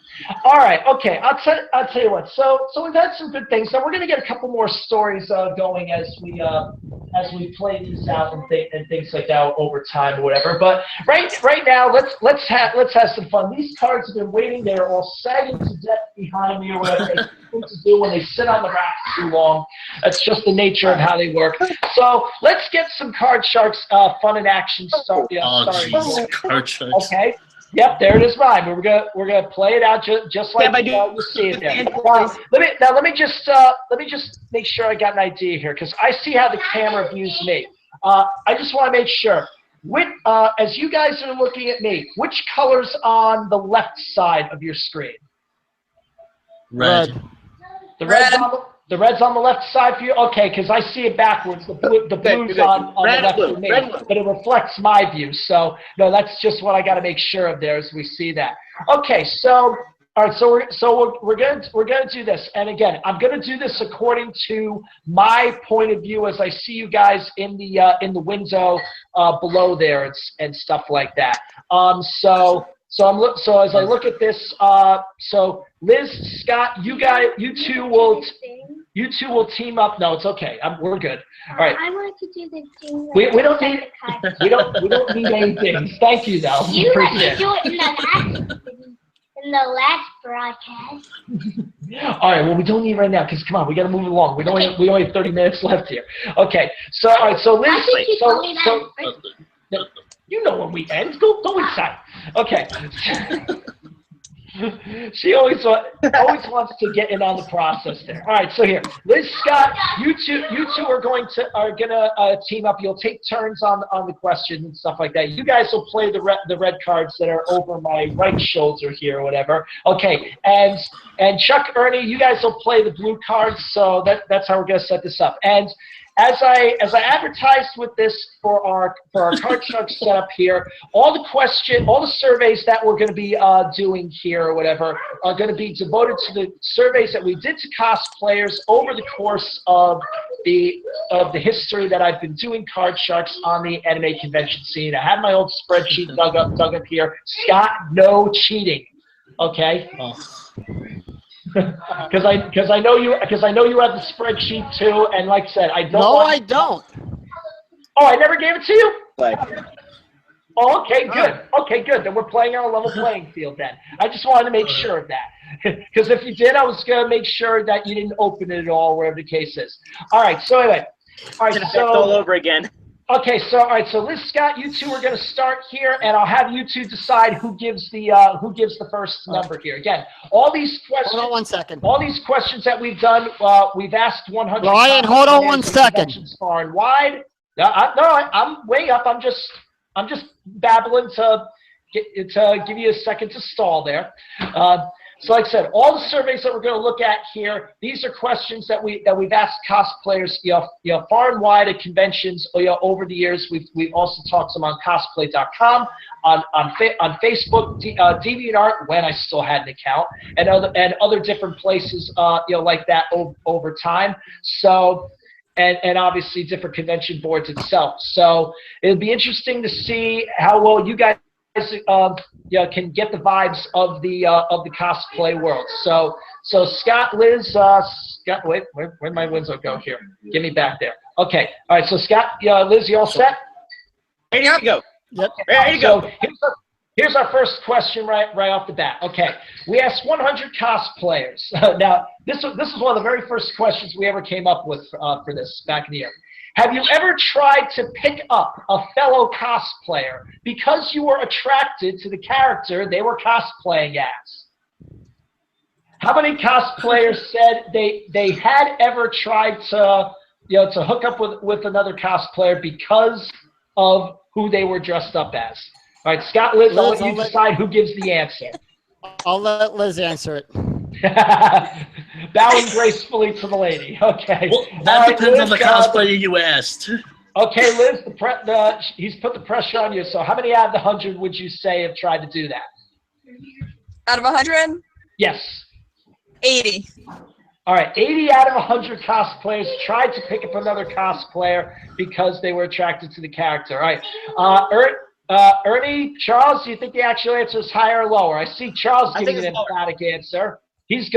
All right. Okay. I'll tell you what. So we've had some good things. Now we're going to get a couple more stories going as we play these out and things like that over time or whatever. But right now, let's have some fun. These cards have been waiting. They're all sagging to death behind me or whatever they seem to do when they sit on the rack too long. That's just the nature of how they work. So let's get some Card Sharks fun and action started. Oh, jeez, Card Sharks. Okay. Yep, there it is. Mine. We're gonna play it out just like you see it there. Let me just make sure I got an idea here because I see how the camera views me. I just want to make sure. As you guys are looking at me, which color's on the left side of your screen? Red. The red's on the left side for you? Okay, because I see it backwards. The blue's on the left for me, but it reflects my view. So, no, that's just what I got to make sure of there as we see that. Okay, so, all right, so we're gonna do this. And again, I'm going to do this according to my point of view as I see you guys in the window below there and stuff like that. So as I look at this, so Liz, Scott, you two will team up. No, it's okay. We're good. All right. I wanted to do the thing. We don't need anything. Thank you, though. You Appreciate do it in the last broadcast. All right. Well, we don't need right now because come on, we got to move along. We only have 30 minutes left here. Okay. So all right. So Liz, you know when we end. Go inside. Okay. She always wants to get in on the process there. All right, so here, Liz, Scott, you two are gonna team up. You'll take turns on the questions and stuff like that. You guys will play the red cards that are over my right shoulder here or whatever. Okay, and Chuck, Ernie, you guys will play the blue cards. So that's how we're gonna set this up. And as I advertised with this for our Card Sharks setup here, all the surveys that we're going to be doing here or whatever are going to be devoted to the surveys that we did to cosplayers over the course of the history that I've been doing Card Sharks on the anime convention scene. I have my old spreadsheet dug up here. Scott, no cheating, okay? Because I know you have the spreadsheet too, and like I said, I don't. No, I don't. Oh, I never gave it to you. Like, Oh, okay, good. Okay, good. Then we're playing on a level playing field. Then I just wanted to make sure of that, because if you did, I was gonna make sure that you didn't open it at all, wherever the case is. All right. So anyway, all right. So all over again. Okay, so all right, so Liz, Scott, you two are going to start here, and I'll have you two decide who gives the first number here. Again, all these questions. Hold on 1 second. All these questions that we've done, we've asked 100. Ryan, hold on 1 second. Far and wide. I'm way up. I'm just babbling to give you a second to stall there. So like I said, all the surveys that we're going to look at here, these are questions that we've asked cosplayers, far and wide at conventions, over the years. We've also talked some on cosplay.com, on Facebook, DeviantArt, when I still had an account, and other different places, like that over time. So, and obviously different convention boards itself. So it'll be interesting to see how well you guys can get the vibes of the cosplay world. So Scott, Liz, Scott, wait, where'd my Winslow go here? Give me back there. Okay, all right. So Scott, Liz, you all set? Ready to go. Yep. Ready to go. So here's our first question right off the bat. Okay, we asked 100 cosplayers. Now this is one of the very first questions we ever came up with for this back in the year. Have you ever tried to pick up a fellow cosplayer because you were attracted to the character they were cosplaying as? How many cosplayers said they had ever tried to hook up with another cosplayer because of who they were dressed up as? All right, Scott, Liz, I'll let you decide who gives the answer. I'll let Liz answer it. Bowing gracefully to the lady. Okay. Well, that depends on the cosplayer you asked. Okay, Liz, he's put the pressure on you. So how many out of the 100 would you say have tried to do that? Out of 100? Yes. 80. All right, 80 out of 100 cosplayers tried to pick up another cosplayer because they were attracted to the character. All right. Ernie, Charles, do you think the actual answer is higher or lower? I see Charles giving an emphatic answer. He's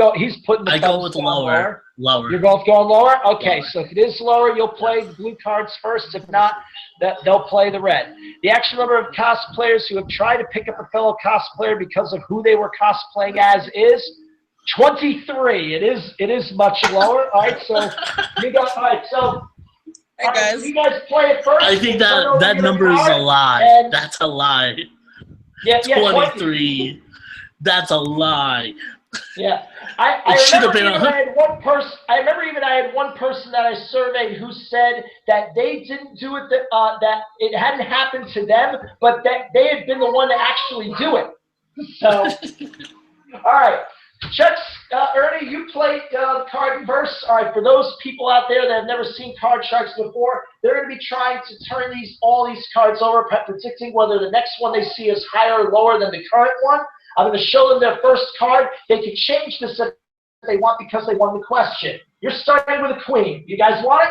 putting the I go with lower. Lower. You're both going lower? Okay, so if it is lower, you'll play the blue cards first. If not, they'll play the red. The actual number of cosplayers who have tried to pick up a fellow cosplayer because of who they were cosplaying as is 23. It is much lower. All right, so you got Hey guys. you guys play it first. I think that number is a lie. That's a lie. Yeah, 23. That's a lie. Yeah, I should have been I had one person. I remember even I had one person that I surveyed who said that they didn't do it. That it hadn't happened to them, but that they had been the one to actually do it. So, all right, Chuck, Ernie, you play the card first. All right, for those people out there that have never seen card sharks before, they're going to be trying to turn all these cards over, predicting whether the next one they see is higher or lower than the current one. I'm going to show them their first card. They can change this if they want because they won the question. You're starting with a queen. You guys want it?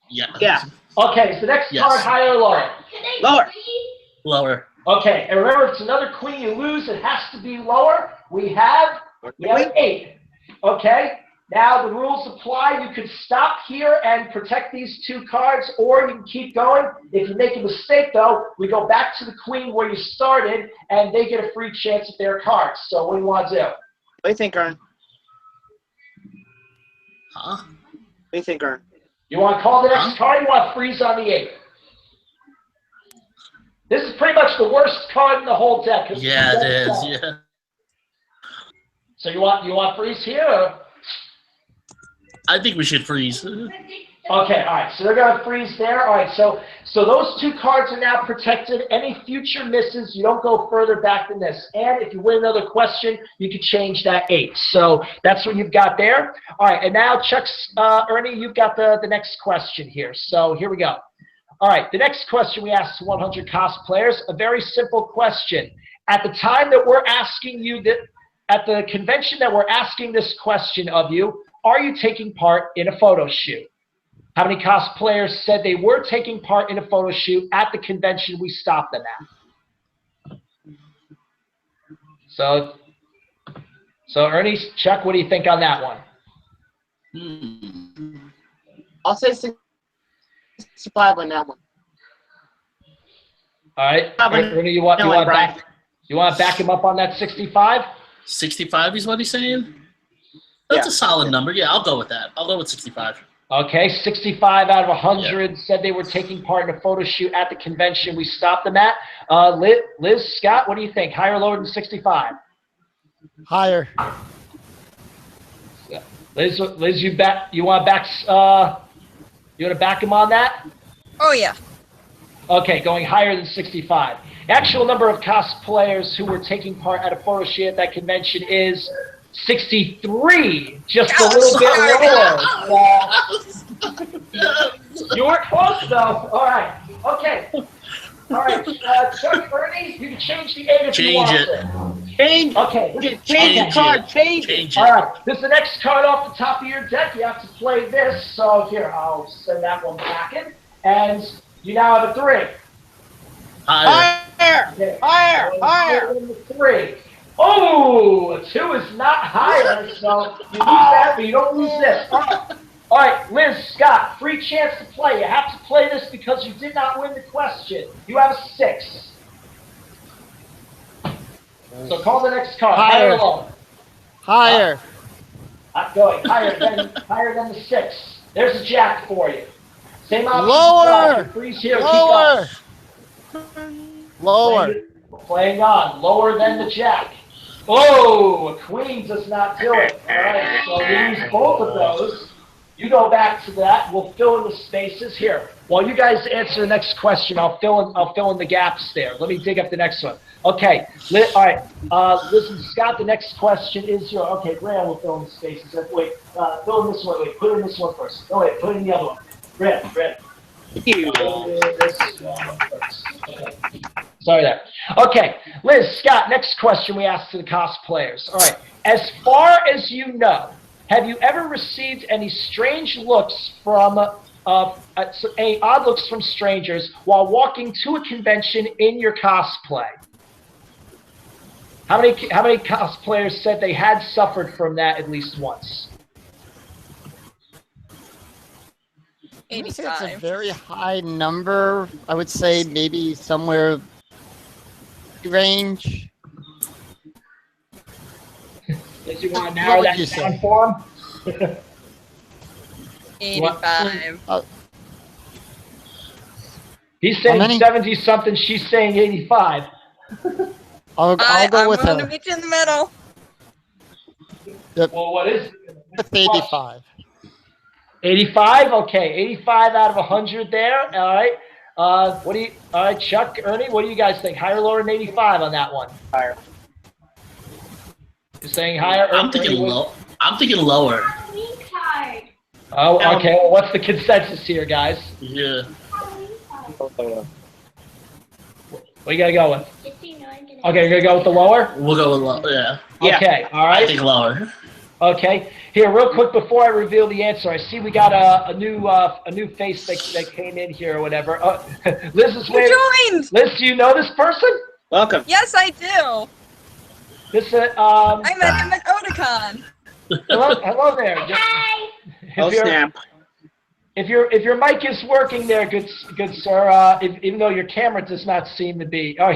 Yeah. Yeah. Okay, so the next card, higher or lower? Lower. Lower. Okay, and remember, if it's another queen you lose, it has to be lower. We have an 8. Okay, now the rules apply. You can stop here and protect these 2 cards, or you can keep going. If you make a mistake, though, we go back to the queen where you started, and they get a free chance at their cards. So what do you want to do? What do you think, Ern? Huh? What do you think, Ern? You want to call the next card? You want to freeze on the 8? This is pretty much the worst card in the whole deck. Yeah, it is. Yeah. So you want freeze here? Or? I think we should freeze. Okay, all right. So they're gonna freeze there. All right. So those 2 cards are now protected. Any future misses, you don't go further back than this. And if you win another question, you can change that 8. So that's what you've got there. All right. And now, Chuck's Ernie, you've got the next question here. So here we go. All right, the next question we asked 100 cosplayers, a very simple question. At the time that we're asking you at the convention that we're asking this question of you, are you taking part in a photo shoot? How many cosplayers said they were taking part in a photo shoot at the convention we stopped them at? So Ernie, Chuck, what do you think on that one? I'll say 65 on that one. All right, Ernie, you want to back him up on that 65? 65 is what he's saying? That's a solid number. Yeah, I'll go with that. I'll go with 65. Okay, 65 out of 100 said they were taking part in a photo shoot at the convention we stopped them at. Liz, Scott, what do you think? Higher or lower than 65? Higher. Liz, you want to back him on that? Oh yeah. Okay, going higher than 65. Actual number of cosplayers who were taking part at a photo shoot at that convention is 63, just a little bit lower. You were close, though. All right. Okay. All right. Chuck, Ernie, you can change the 8 if you want it. Change. Okay. Change the card. Change it. All right. This is the next card off the top of your deck. You have to play this. So here, I'll send that one back in. And you now have a 3. Higher. Okay. Higher. Than the 3. Oh, a 2 is not higher, so you lose that, but you don't lose this. All right, Liz, Scott, free chance to play. You have to play this because you did not win the question. You have a 6. So call the next card. Higher or lower? Higher. Not going. Higher than the 6. There's a jack for you. Same option. Lower. Freeze here. Lower. Lower. Playing on. Lower than the jack. Oh, a queen does not do it. All right, so we use both of those. You go back to that. We'll fill in the spaces here. While you guys answer the next question, I'll fill in the gaps there. Let me dig up the next one. Okay. All right. Liz and Scott, the next question is your. Okay, Graham will fill in the spaces. Wait. Fill in this one. Wait. Put in this one first. No, wait. Put in the other one. Graham. You. This one first. Okay. Sorry there. Okay, Liz, Scott, next question we asked to the cosplayers. All right, as far as you know, have you ever received any strange looks from, any odd looks from strangers while walking to a convention in your cosplay? How many cosplayers said they had suffered from that at least once? 85. It's a very high number. I would say maybe somewhere range. Did you want to narrow that down for him? 85. He's saying 70-something. She's saying 85. I'll go with I'm her. going to meet you in the middle. Yep. Well, what is With 85. 85? Okay, 85 out of 100 there. All right. All right, Chuck, Ernie, what do you guys think? Higher or lower than 85 on that one? Higher. You're saying higher? I'm thinking low. I'm thinking lower. Oh, okay. Well, what's the consensus here, guys? Yeah. What you gotta go with? Okay, you're gonna go with the lower? We'll go with lower. Yeah. Okay, all right. I think lower. Okay. Here, real quick before I reveal the answer, I see we got a new face that came in here or whatever. Liz is waiting. You joined! Liz, do you know this person? Welcome. Yes, I do. This I met him at Otakon. hello there. Hi. Oh snap. If your mic is working there, good sir, even though your camera does not seem to be. Oh,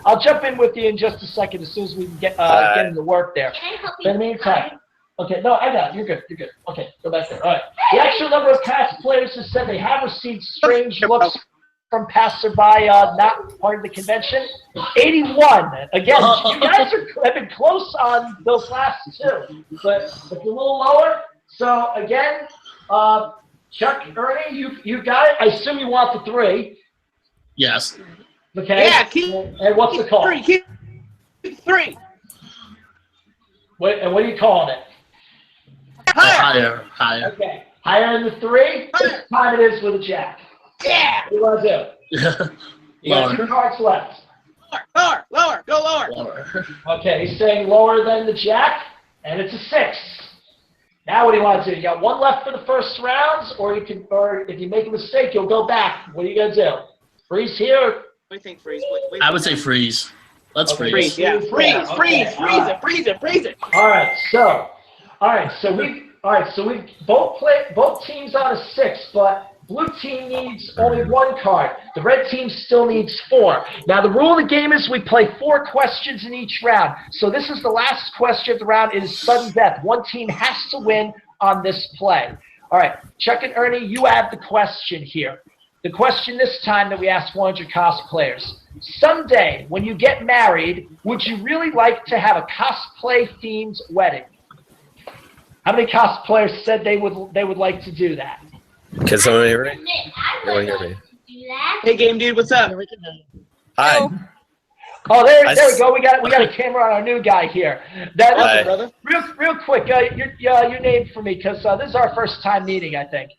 I'll jump in with you in just a second as soon as we can get into work there. Can I help In the meantime. Okay, no, I got it. You're good. Okay, go back there. All right. The actual number of cosplayers has said they have received strange looks from passerby not part of the convention. 81. Again, you guys have been close on those last two, but it's a little lower. So again, Chuck, Ernie, you got it. I assume you want the 3. Yes. Okay. Yeah. And what's the call? 3. Keep 3. And what are you calling it? Higher. Higher. Okay. Higher than the 3. This time it is with a jack. Yeah. What do you want to do? You got 2 cards left. Lower. Go lower. Lower. Okay, he's saying lower than the jack, and it's a 6. Now what do you want to do? You got 1 left for the first rounds, or if you make a mistake, you'll go back. What are you gonna do? Freeze here? What do you think, freeze? Wait, I would say freeze. Let's freeze. freeze. Yeah, freeze. Okay. Freeze it. All right, so we both teams on a 6, but blue team needs only 1 card. The red team still needs 4. Now, the rule of the game is we play 4 questions in each round. So this is the last question of the round. It is sudden death. One team has to win on this play. All right, Chuck and Ernie, you have the question here. The question this time that we asked 100 cosplayers. Someday, when you get married, would you really like to have a cosplay-themed wedding? How many cosplayers said they would like to do that? Can someone hear me? I Everyone would hear like me? to do Hey, game dude, what's up? Hi. Oh, Oh, there we go. We got a camera on our new guy here. That, Hi. Brother. real quick, your name for me, because this is our first time meeting, I think.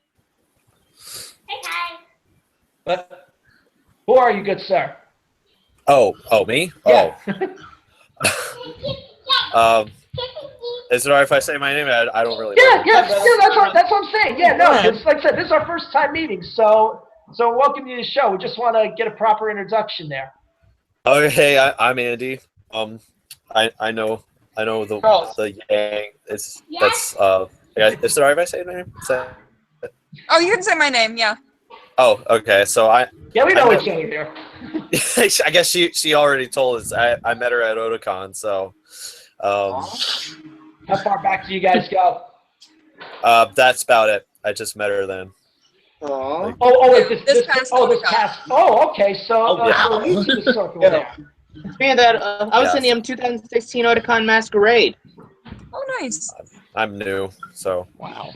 Hey, guys. But who are you, good sir? Oh, me? Yeah. Oh. Is it alright if I say my name? I don't really Yeah, know. that's what I'm saying. Yeah, no, because like I said, this is our first time meeting, so welcome to the show. We just want to get a proper introduction there. Oh, hey, I'm Andy. I know the gang. Is it alright if I say my name? oh, you can say my name. Yeah. Oh, okay. So Yeah, we know met- each other here. I guess she already told us. I met her at Otakon, so How far back do you guys go? that's about it. I just met her then. Aww. Wait, This past this Otakon. past. Oh, okay. So, Oh, wow. so you to the circle Yeah. there. Man, I was in the 2016 Otakon Masquerade. Oh, nice. I'm new, so Wow.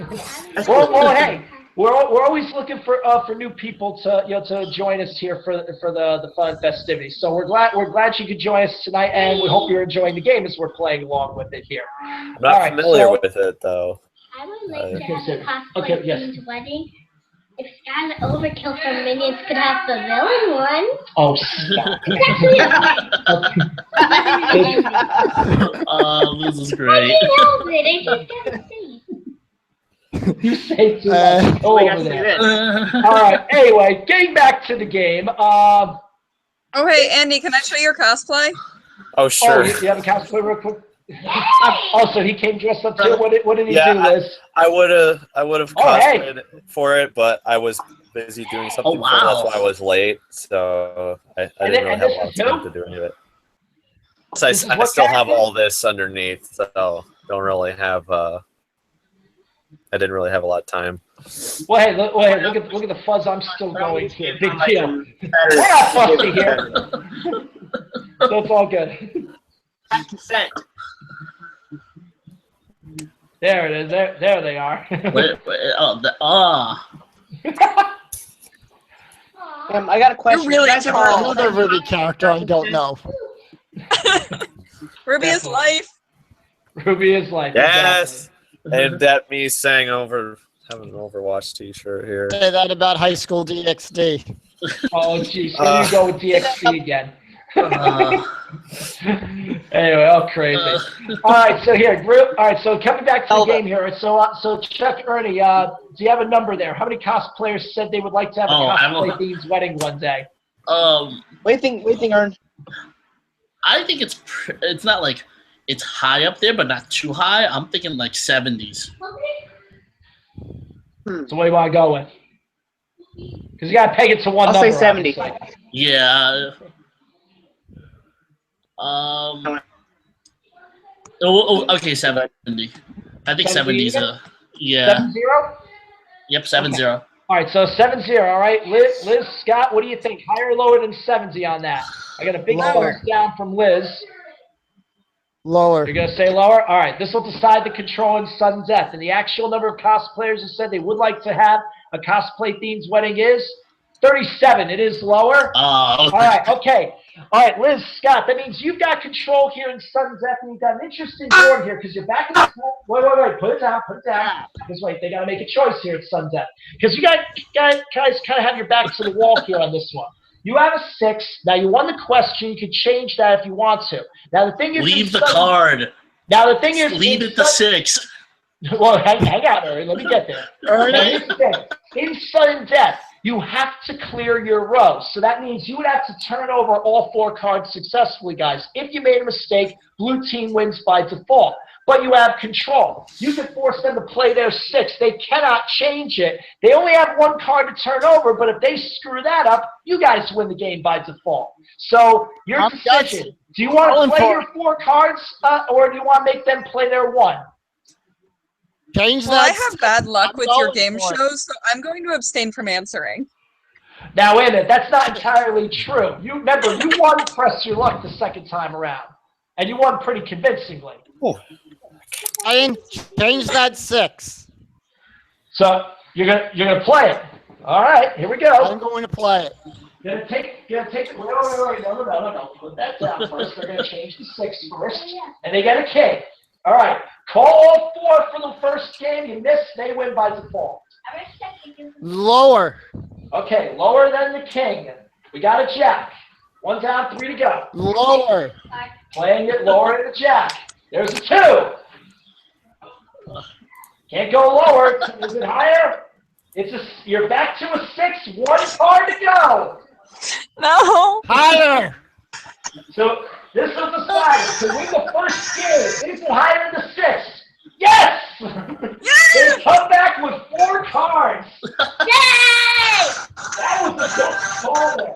Well, hey, we're always looking for new people to join us here for the fun festivities. So we're glad you could join us tonight, and we hope you're enjoying the game as we're playing along with it here. I'm not All right, familiar so- with it though. I would like to have a cosplay Okay, yes. themed wedding. If Scarlet Overkill from Minions could have the villain one. Oh, stop. This is great. Nobody knows it. They just gotta see. You say too much. Go We over got to see there. this. All right. Anyway, getting back to the game. Oh, hey, Andy, can I show your cosplay? Oh, sure. Oh, you have a cosplay real quick? Also, he came dressed up too. What did he Yeah, do, Liz? I would have Oh, hey. cosplayed for it, but I was busy doing something. Oh, wow. So that's why I was late. So I didn't really and have a this lot of is time who? to do any of it. So This is I what still have character? all this underneath, so don't really have. I didn't really have a lot of time. Well, hey, look at the fuzz I'm still going here. Big deal. We're not fussy here. So it's all good. Consent. There it is. There they are. Wait, oh, I got a question. You're really You guys ever- tall. Another Ruby character I don't know. Ruby is life. Ruby is life. Yes, and that me saying having an Overwatch T-shirt here. Say that about high school DxD. Exactly. Oh, jeez. Here you go with DXD again. Anyway, all crazy. All right, so here, so coming back to the game here. So Chuck, Ernie, do you have a number there? How many cosplayers said they would like to have a cosplay themed wedding one day? What do you think, Ern? I think it's not like it's high up there, but not too high. I'm thinking like 70s. So what do you want to go with? Because you got to peg it to one I'll number. say 70. obviously. Yeah. Okay, 70. I think 70 is a yeah. 7-0? Yep, 70. All right, so 7-0. All right, Liz, Scott, what do you think? Higher or lower than 70 on that? I got a big Lower. thumbs down from Liz. Lower. You're going to say lower? All right, this will decide the control in sudden death. And the actual number of cosplayers who said they would like to have a cosplay-themed wedding is 37. It is lower. All right, okay. All right, Liz, Scott, that means you've got control here in sudden death, and you've got an interesting board here because you're back in the wait, put it down. Because wait, they got to make a choice here at sudden death. Because you guys kind of have your back to the wall here on this one. You have a 6. Now, you won the question. You can change that if you want to. Now, the thing is... Leave the card. Now, the thing is... Leave it to 6. Well, hang out, Ernie. Let me get there. Now, here's the thing. In sudden death, you have to clear your row. So that means you would have to turn over all 4 cards successfully, guys. If you made a mistake, blue team wins by default. But you have control. You can force them to play their 6. They cannot change it. They only have 1 card to turn over, but if they screw that up, you guys win the game by default. So your decision. Do you want to play your 4 cards, or do you want to make them play their 1? Change Well, I that. have bad luck with your going game for it. shows, so I'm going to abstain from answering. Now, wait a minute. That's not entirely true. You remember, you won Press Your Luck the second time around, and you won pretty convincingly. Change that 6. So you're gonna play it. All right, here we go. I'm going to play it. Gonna take. No. Put that down first. They're gonna change the 6 first, and they get a king. All right. Call all 4 for the first game. You miss, they win by default. Lower. Okay, lower than the king. We got a jack. 1 down, 3 to go. Lower. Playing it lower than the jack. There's a 2. Can't go lower. Is it higher? You're back to a 6. 1 card to go. No. Higher. So this is the side to win the first game. Is it higher than the 6? Yes! They come back with 4 cards. Yay! That was a guts call there.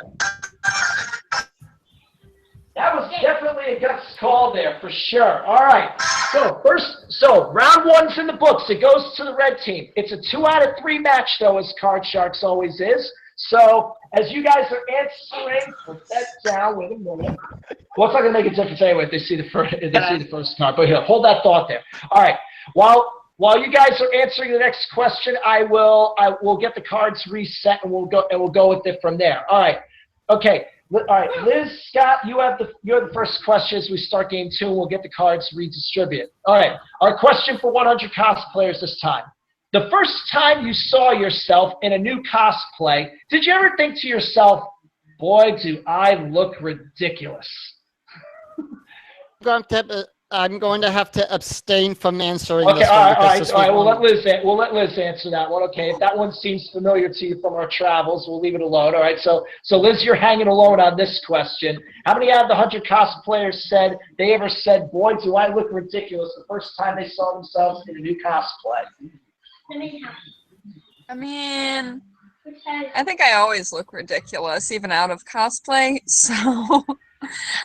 That was definitely a guts call there for sure. All right. So round 1's in the books. It goes to the red team. It's a 2 out of 3 match though, as Card Sharks always is. So as you guys are answering, put that down. Wait a minute. Well, it's not gonna make a difference anyway if they see the first card. But here, hold that thought there. All right. While you guys are answering the next question, I will get the cards reset and we'll go with it from there. All right. Okay. All right, Liz, Scott, you're the first question as we start game 2, and we'll get the cards redistributed. All right, our question for 100 cosplayers this time. The first time you saw yourself in a new cosplay, did you ever think to yourself, boy, do I look ridiculous? I'm going to have to abstain from answering Okay, this all one. right. We'll let Liz answer that one. Okay, if that one seems familiar to you from our travels, we'll leave it alone. All right. So Liz, you're hanging alone on this question. How many out of the 100 cosplayers said they ever said, "Boy, do I look ridiculous" the first time they saw themselves in a new cosplay? I mean, I think I always look ridiculous, even out of cosplay. So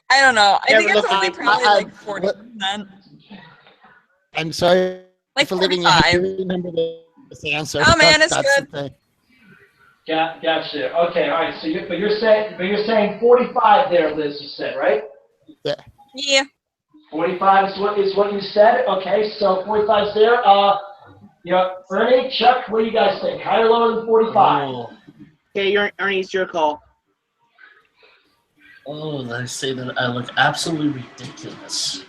I don't know. I think it's only probably like 40%. I'm sorry Like for leaving you. 45. I remember this answer. Oh man, it's That's good. the thing. Gotcha. Okay. All right. So you're saying 45 there, Liz. You said, right? Yeah. Yeah. 45 is what you said. Okay. So 45 is there. Ernie, Chuck, what do you guys think? Higher or lower than 45? Oh, Okay, Ernie, it's your call. I say that I look absolutely ridiculous.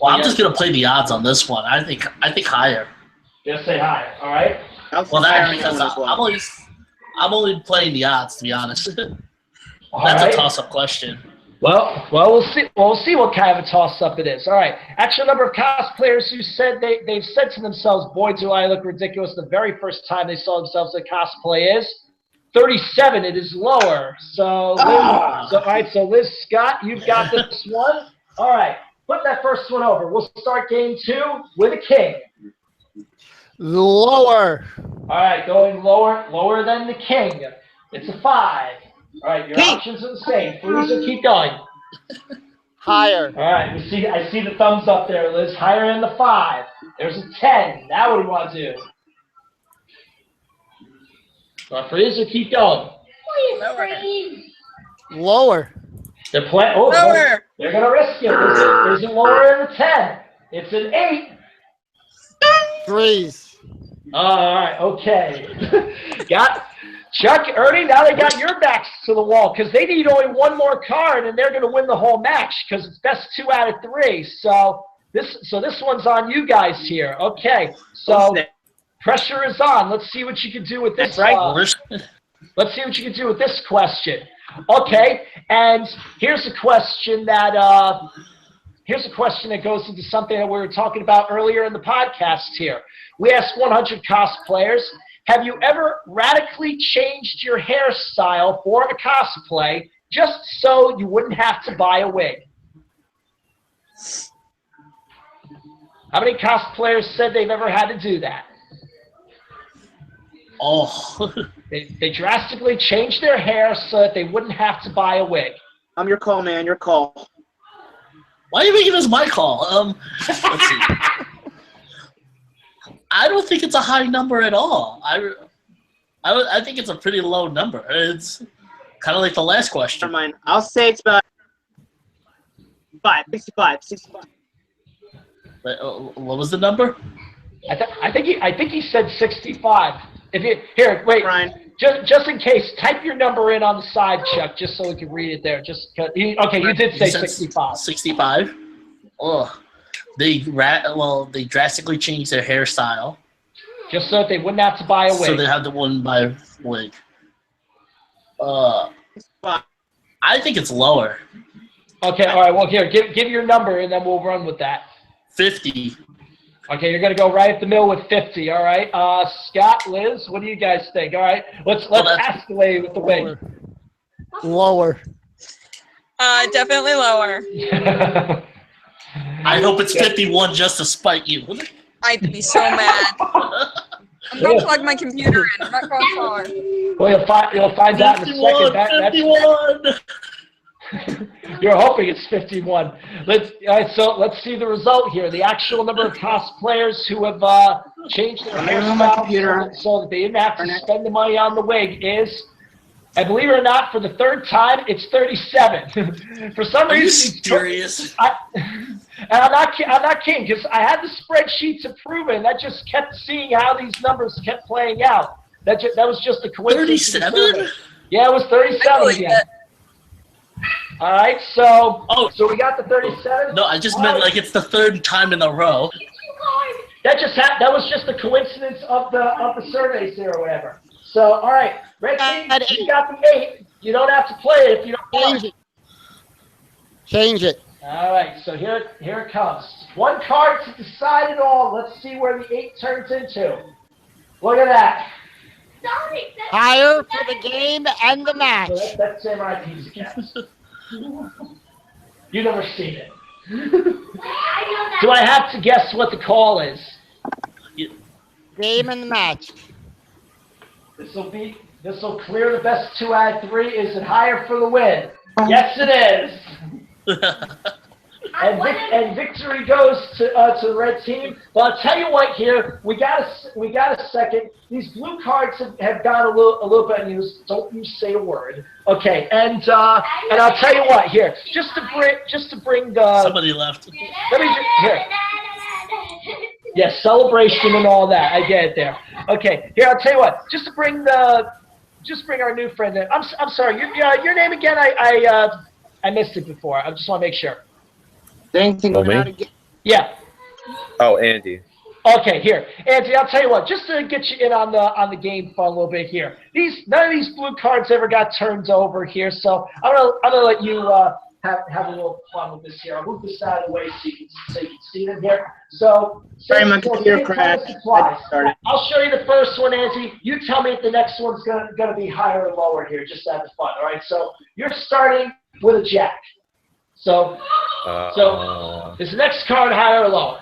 Well, I'm just gonna play the odds on this one. I think higher. Just say higher. All right. Well, that's because I'm only playing the odds, to be honest. All That's right. a toss-up question. Well, we'll see. We'll see what kind of a toss-up it is. All right. Actual number of cosplayers who said they've said to themselves, "Boy, do I look ridiculous!" the very first time they saw themselves in cosplay is 37. It is lower. So, all right. So, Liz, Scott, you've got this one. All right. Put that first one over. We'll start game 2 with a king. Lower. All right, going lower than the king. It's a 5. All right, your options are the same. Please keep going. Higher. All right, I see the thumbs up there, Liz. Higher than the 5. There's a 10. Now what do you want to do? Freeze or keep going? Lower. They're playing. Oh, Lower. they're gonna risk it. There's a lower than a 10. It's an 8. Freeze. All right, okay. Got Chuck, Ernie. Now they got your backs to the wall because they need only one more card and they're gonna win the whole match because it's best 2 out of 3. So this one's on you guys here. Okay, so pressure is on. Let's see what you can do with this. Let's see what you can do with this question. Okay, and here's a question that goes into something that we were talking about earlier in the podcast here. We asked 100 cosplayers, have you ever radically changed your hairstyle for a cosplay just so you wouldn't have to buy a wig? How many cosplayers said they've ever had to do that? Oh. They drastically changed their hair so that they wouldn't have to buy a wig. Your call, man. Your call. Why are you making this my call? Let's see. I don't think it's a high number at all. I think it's a pretty low number. It's kind of like the last question. Never mind. I'll say it's about 65. What was the number? I think he said 65. If you here, wait. Brian. Just in case, type your number in on the side, Chuck, just so we can read it there. Okay, you did say 65. 65. Oh, they drastically changed their hairstyle. Just so that they wouldn't have to buy a wig. So they have to one buy a wig. I think it's lower. Okay, all right. Well, here, give your number, and then we'll run with that. 50. Okay, you're gonna go right up the middle with 50. All right. Scott, Liz, what do you guys think? All right, let's escalate with the wig. Lower. Definitely lower. I hope it's 51 just to spite you. I'd be so mad. I'm gonna plug my computer in. I'm not going far. Well, you'll find out in a second. 51. You're hoping it's 51. All right, so let's see the result here. The actual number of cosplayers who have changed their hairstyle so that they didn't have to spend the money on the wig is, and believe it or not, for the third time, it's 37. For some reason, serious? And I'm not kidding, because I had the spreadsheet to prove it, and that just kept seeing how these numbers kept playing out. That was just a coincidence. 37? Yeah, it was 37 again. All right, so we got the 37. No, I just meant like it's the third time in a row. That was just a coincidence of the surveys here or whatever. So all right, Red Team, you got the 8. You don't have to play it if you don't want it. Change it. All right, so here it comes. One card to decide it all. Let's see where the 8 turns into. Look at that. Higher for the game and the match. So that's Samurai Pizza Cats. You've never seen it. Do I have to guess what the call is? Game and the match. This will clear the best 2 out of 3. Is it higher for the win? Yes, it is. And victory goes to the red team. But I'll tell you what, here we got a second. These blue cards have got a little bit of news. Don't you say a word, okay? And I'll tell you what, here just to bring somebody left. Let me here. Yes, celebration and all that. I get it there. Okay, here I'll tell you what. Just bring our new friend in. I'm sorry. Your name again? I missed it before. I just want to make sure. Yeah. Oh, Andy. Okay, here, Andy. I'll tell you what. Just to get you in on the game fun a little bit here. None of these blue cards ever got turned over here, so I'm gonna let you have a little fun with this here. I'll move this out of the way so you can see them here. So, sorry, my computer crashed. I'll show you the first one, Andy. You tell me if the next one's gonna be higher or lower here, just to have the fun. All right. So you're starting with a jack. So is the next card higher or lower?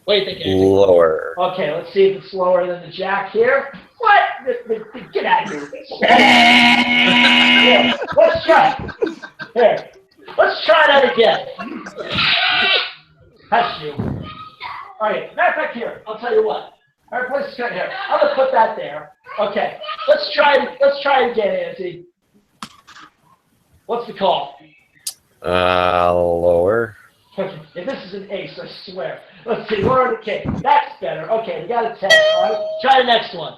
What do you think, Andy? Lower. Okay, let's see if it's lower than the jack here. What? Get out of here with this. Yeah, let's try. Here. Let's try that again. That's you. All right, matter of fact, here. I'll tell you what. All right, place cut here. I'm gonna put that there. Okay. Let's try it again, Andy. What's the call? Lower. Okay. If this is an ace, I swear. Let's see, we're on the king. That's better. Okay, we got a 10. All right, try the next one.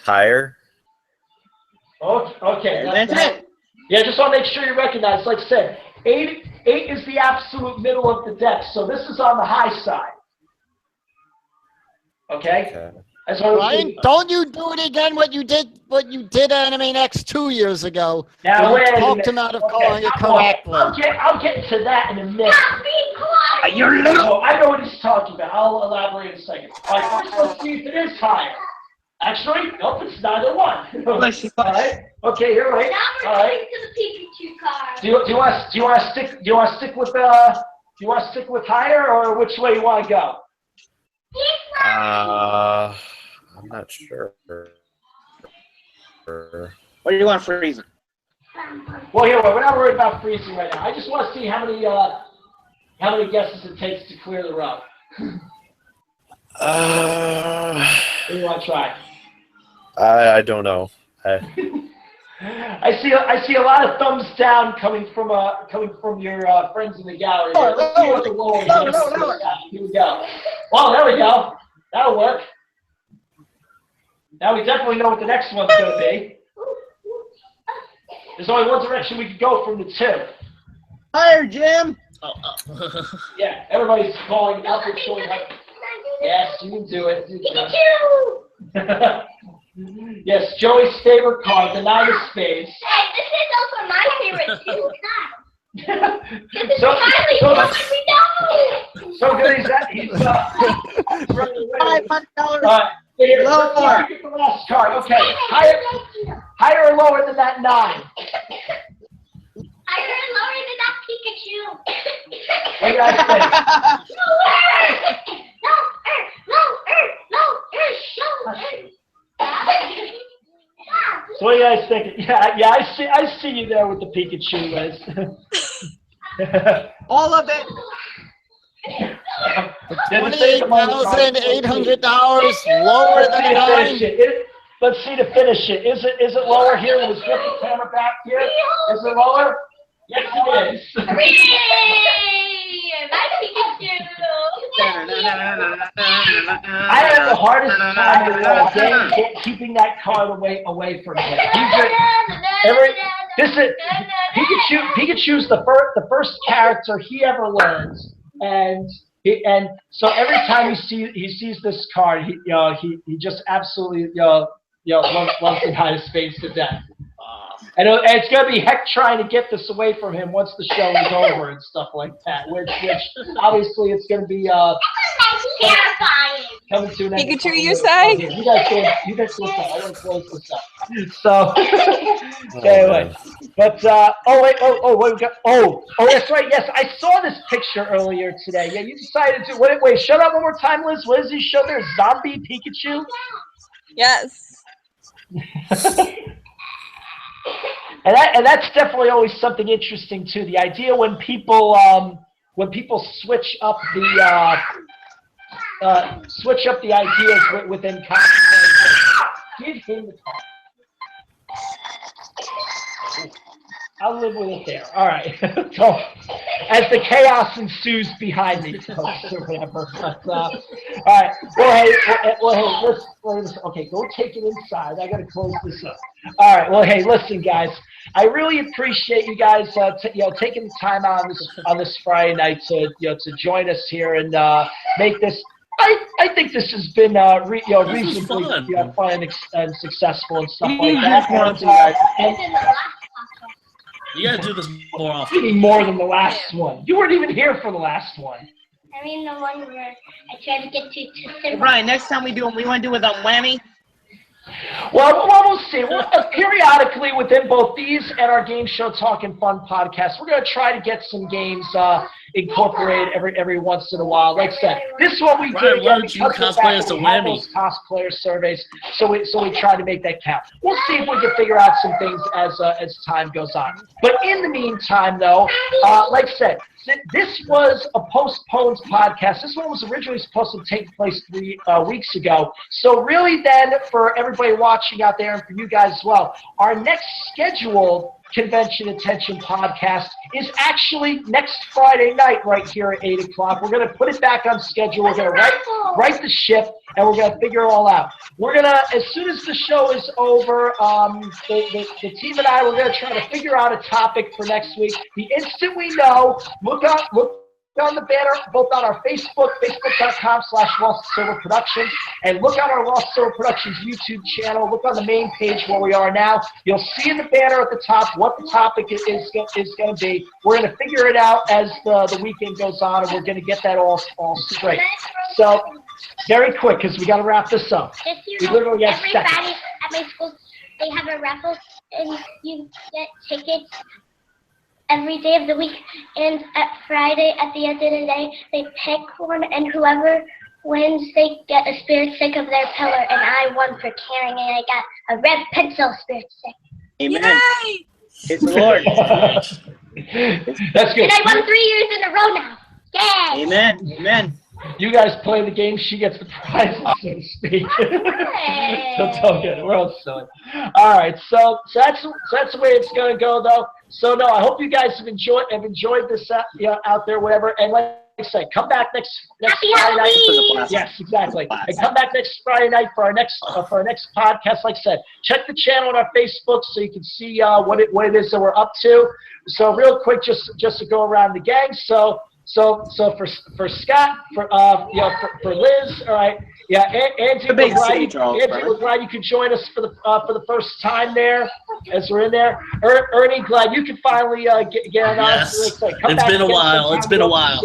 Higher. Okay. That's it. Yeah, just want to make sure you recognize. Like I said, 8 is the absolute middle of the deck, so this is on the high side. Okay. Ryan, don't you do it again? What you did Anime Next 2 years ago. Now you talked him out of calling it correctly. I'll get to that in a minute. You're little. Oh, I know what he's talking about. I'll elaborate in a second. All right, let's see if it is higher. Actually, nope, it's neither one. All right. Okay, you're right. All right. Do you want to stick with higher, or which way you want to go? I'm not sure. What do you want freezing? Well, here we're not worried about freezing right now. I just want to see how many guesses it takes to clear the row. What do you want to try? I don't know. I see a lot of thumbs down coming from your friends in the gallery. Let's see what the lower is. Here we go. Well, there we go. That'll work. Now we definitely know what the next one's going to be. There's only one direction we could go from the two. Higher, Jim. Yeah, everybody's calling out there showing how. Yes, you can do it. Yes, Joey's favorite card, the 9 of spades. Hey, this is also my favorite too. So good he's running away. $500. Here, Lower. let's get the last card. Okay, higher or lower than that 9? Higher and lower than that Pikachu. What do you guys think? So what do you guys think? Yeah, I see you there with the Pikachu, Liz. All of it. $28,800 lower than a 9. Let's see to finish it. Is it lower here? Let's get the camera back here. Is it lower? Yes, it is. My Pikachu. I had the hardest time in the game keeping that card away from him. Pikachu's the first character he ever learns, and so every time he sees this card, he just absolutely loves the high space to death. And it's going to be heck trying to get this away from him once the show is over and stuff like that, which obviously it's going to be terrifying. coming to an end. Pikachu, you say? You guys go. I want to close this up. So anyway, but wait, that's right. Yes, I saw this picture earlier today. Yeah, you decided to wait. Show that one more time, Liz. What does he show there? Zombie Pikachu. Yes. And that's definitely always something interesting too. The idea when people switch up the ideas within cosplay. Give him the card. I'll live with it there. All right. So, as the chaos ensues behind me, folks, or whatever. But, all right. Well, hey, listen. Okay, go take it inside. I got to close this up. All right. Well, hey, listen, guys. I really appreciate you guys, taking the time out on this Friday night to join us here and make this. I think this has been reasonably fun and successful and stuff like that. You gotta do this more often. Even more than the last one. You weren't even here for the last one. I mean the one where I tried to get to Hey, Brian, next time we want to do it with a whammy. Well, we'll see. Periodically, within both these and our Game Show Talking Fun podcast, we're going to try to get some games incorporated every once in a while. Like I said, this one we did again because cosplay as a whammy. Those cosplayer surveys, so we try to make that count. We'll see if we can figure out some things as time goes on. But in the meantime, though, like I said, this was a postponed podcast. This one was originally supposed to take place 3 weeks ago. So really then, for everybody watching out there and for you guys as well, our next scheduled Convention Attention podcast is actually next Friday night right here at 8 o'clock. We're going to put it back on schedule. We're going to right the ship, and we're going to figure it all out. We're going to, as soon as the show is over, the team and I, we're going to try to figure out a topic for next week. The instant we know, look on the banner, both on our Facebook, facebook.com/LostSilverProductions, and look on our Lost Silver Productions YouTube channel. Look on the main page where we are now. You'll see in the banner at the top what the topic is going to be. We're going to figure it out as the weekend goes on, and we're going to get that all straight. So, very quick, because we got to wrap this up. We literally have every seconds. Friday at my school, they have a raffle, and you get tickets every day of the week, and at Friday, at the end of the day, they pick one, and whoever wins, they get a spirit stick of their pillar, and I won for caring, and I got a red pencil spirit stick. Amen. Yay! It's the Lord. That's good. And I won 3 years in a row now. Yay! Amen. Amen. You guys play the game, she gets the prizes, so to speak. That's all good. We're all silly. All right, so that's the way it's gonna go, though. So no, I hope you guys have enjoyed this out there, whatever. And like I said, come back next Happy Friday night. Halloween! Yes, exactly. And come back next Friday night for our next podcast. Like I said, check the channel on our Facebook so you can see what it is that we're up to. So real quick, just to go around the gang. So for Scott, for Liz, all right, yeah, Angie, we're glad you could join us for the first time there, as we're in there. Ernie, glad you could finally get on. Yes, it's been a while. It's been a while.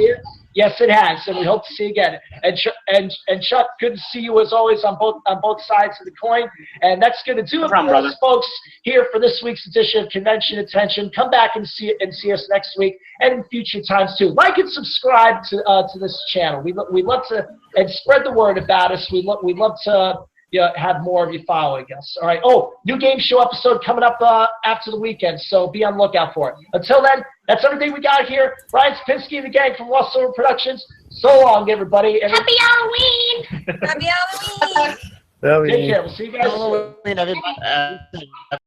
Yes, it has, and we hope to see you again. And Chuck, good to see you as always on both sides of the coin. And that's going to do it for us, folks, here for this week's edition of Convention Attention. Come back and see us next week and in future times too. Like and subscribe to this channel. We love to and spread the word about us. We love to have more of you following us. All right. Oh, new game show episode coming up after the weekend, so be on the lookout for it. Until then, that's everything we got here. Brian Spinski and the gang from Lost Silver Productions. So long, everybody. Happy Halloween! Happy Halloween! Take care. We'll see you guys soon. Halloween, everybody.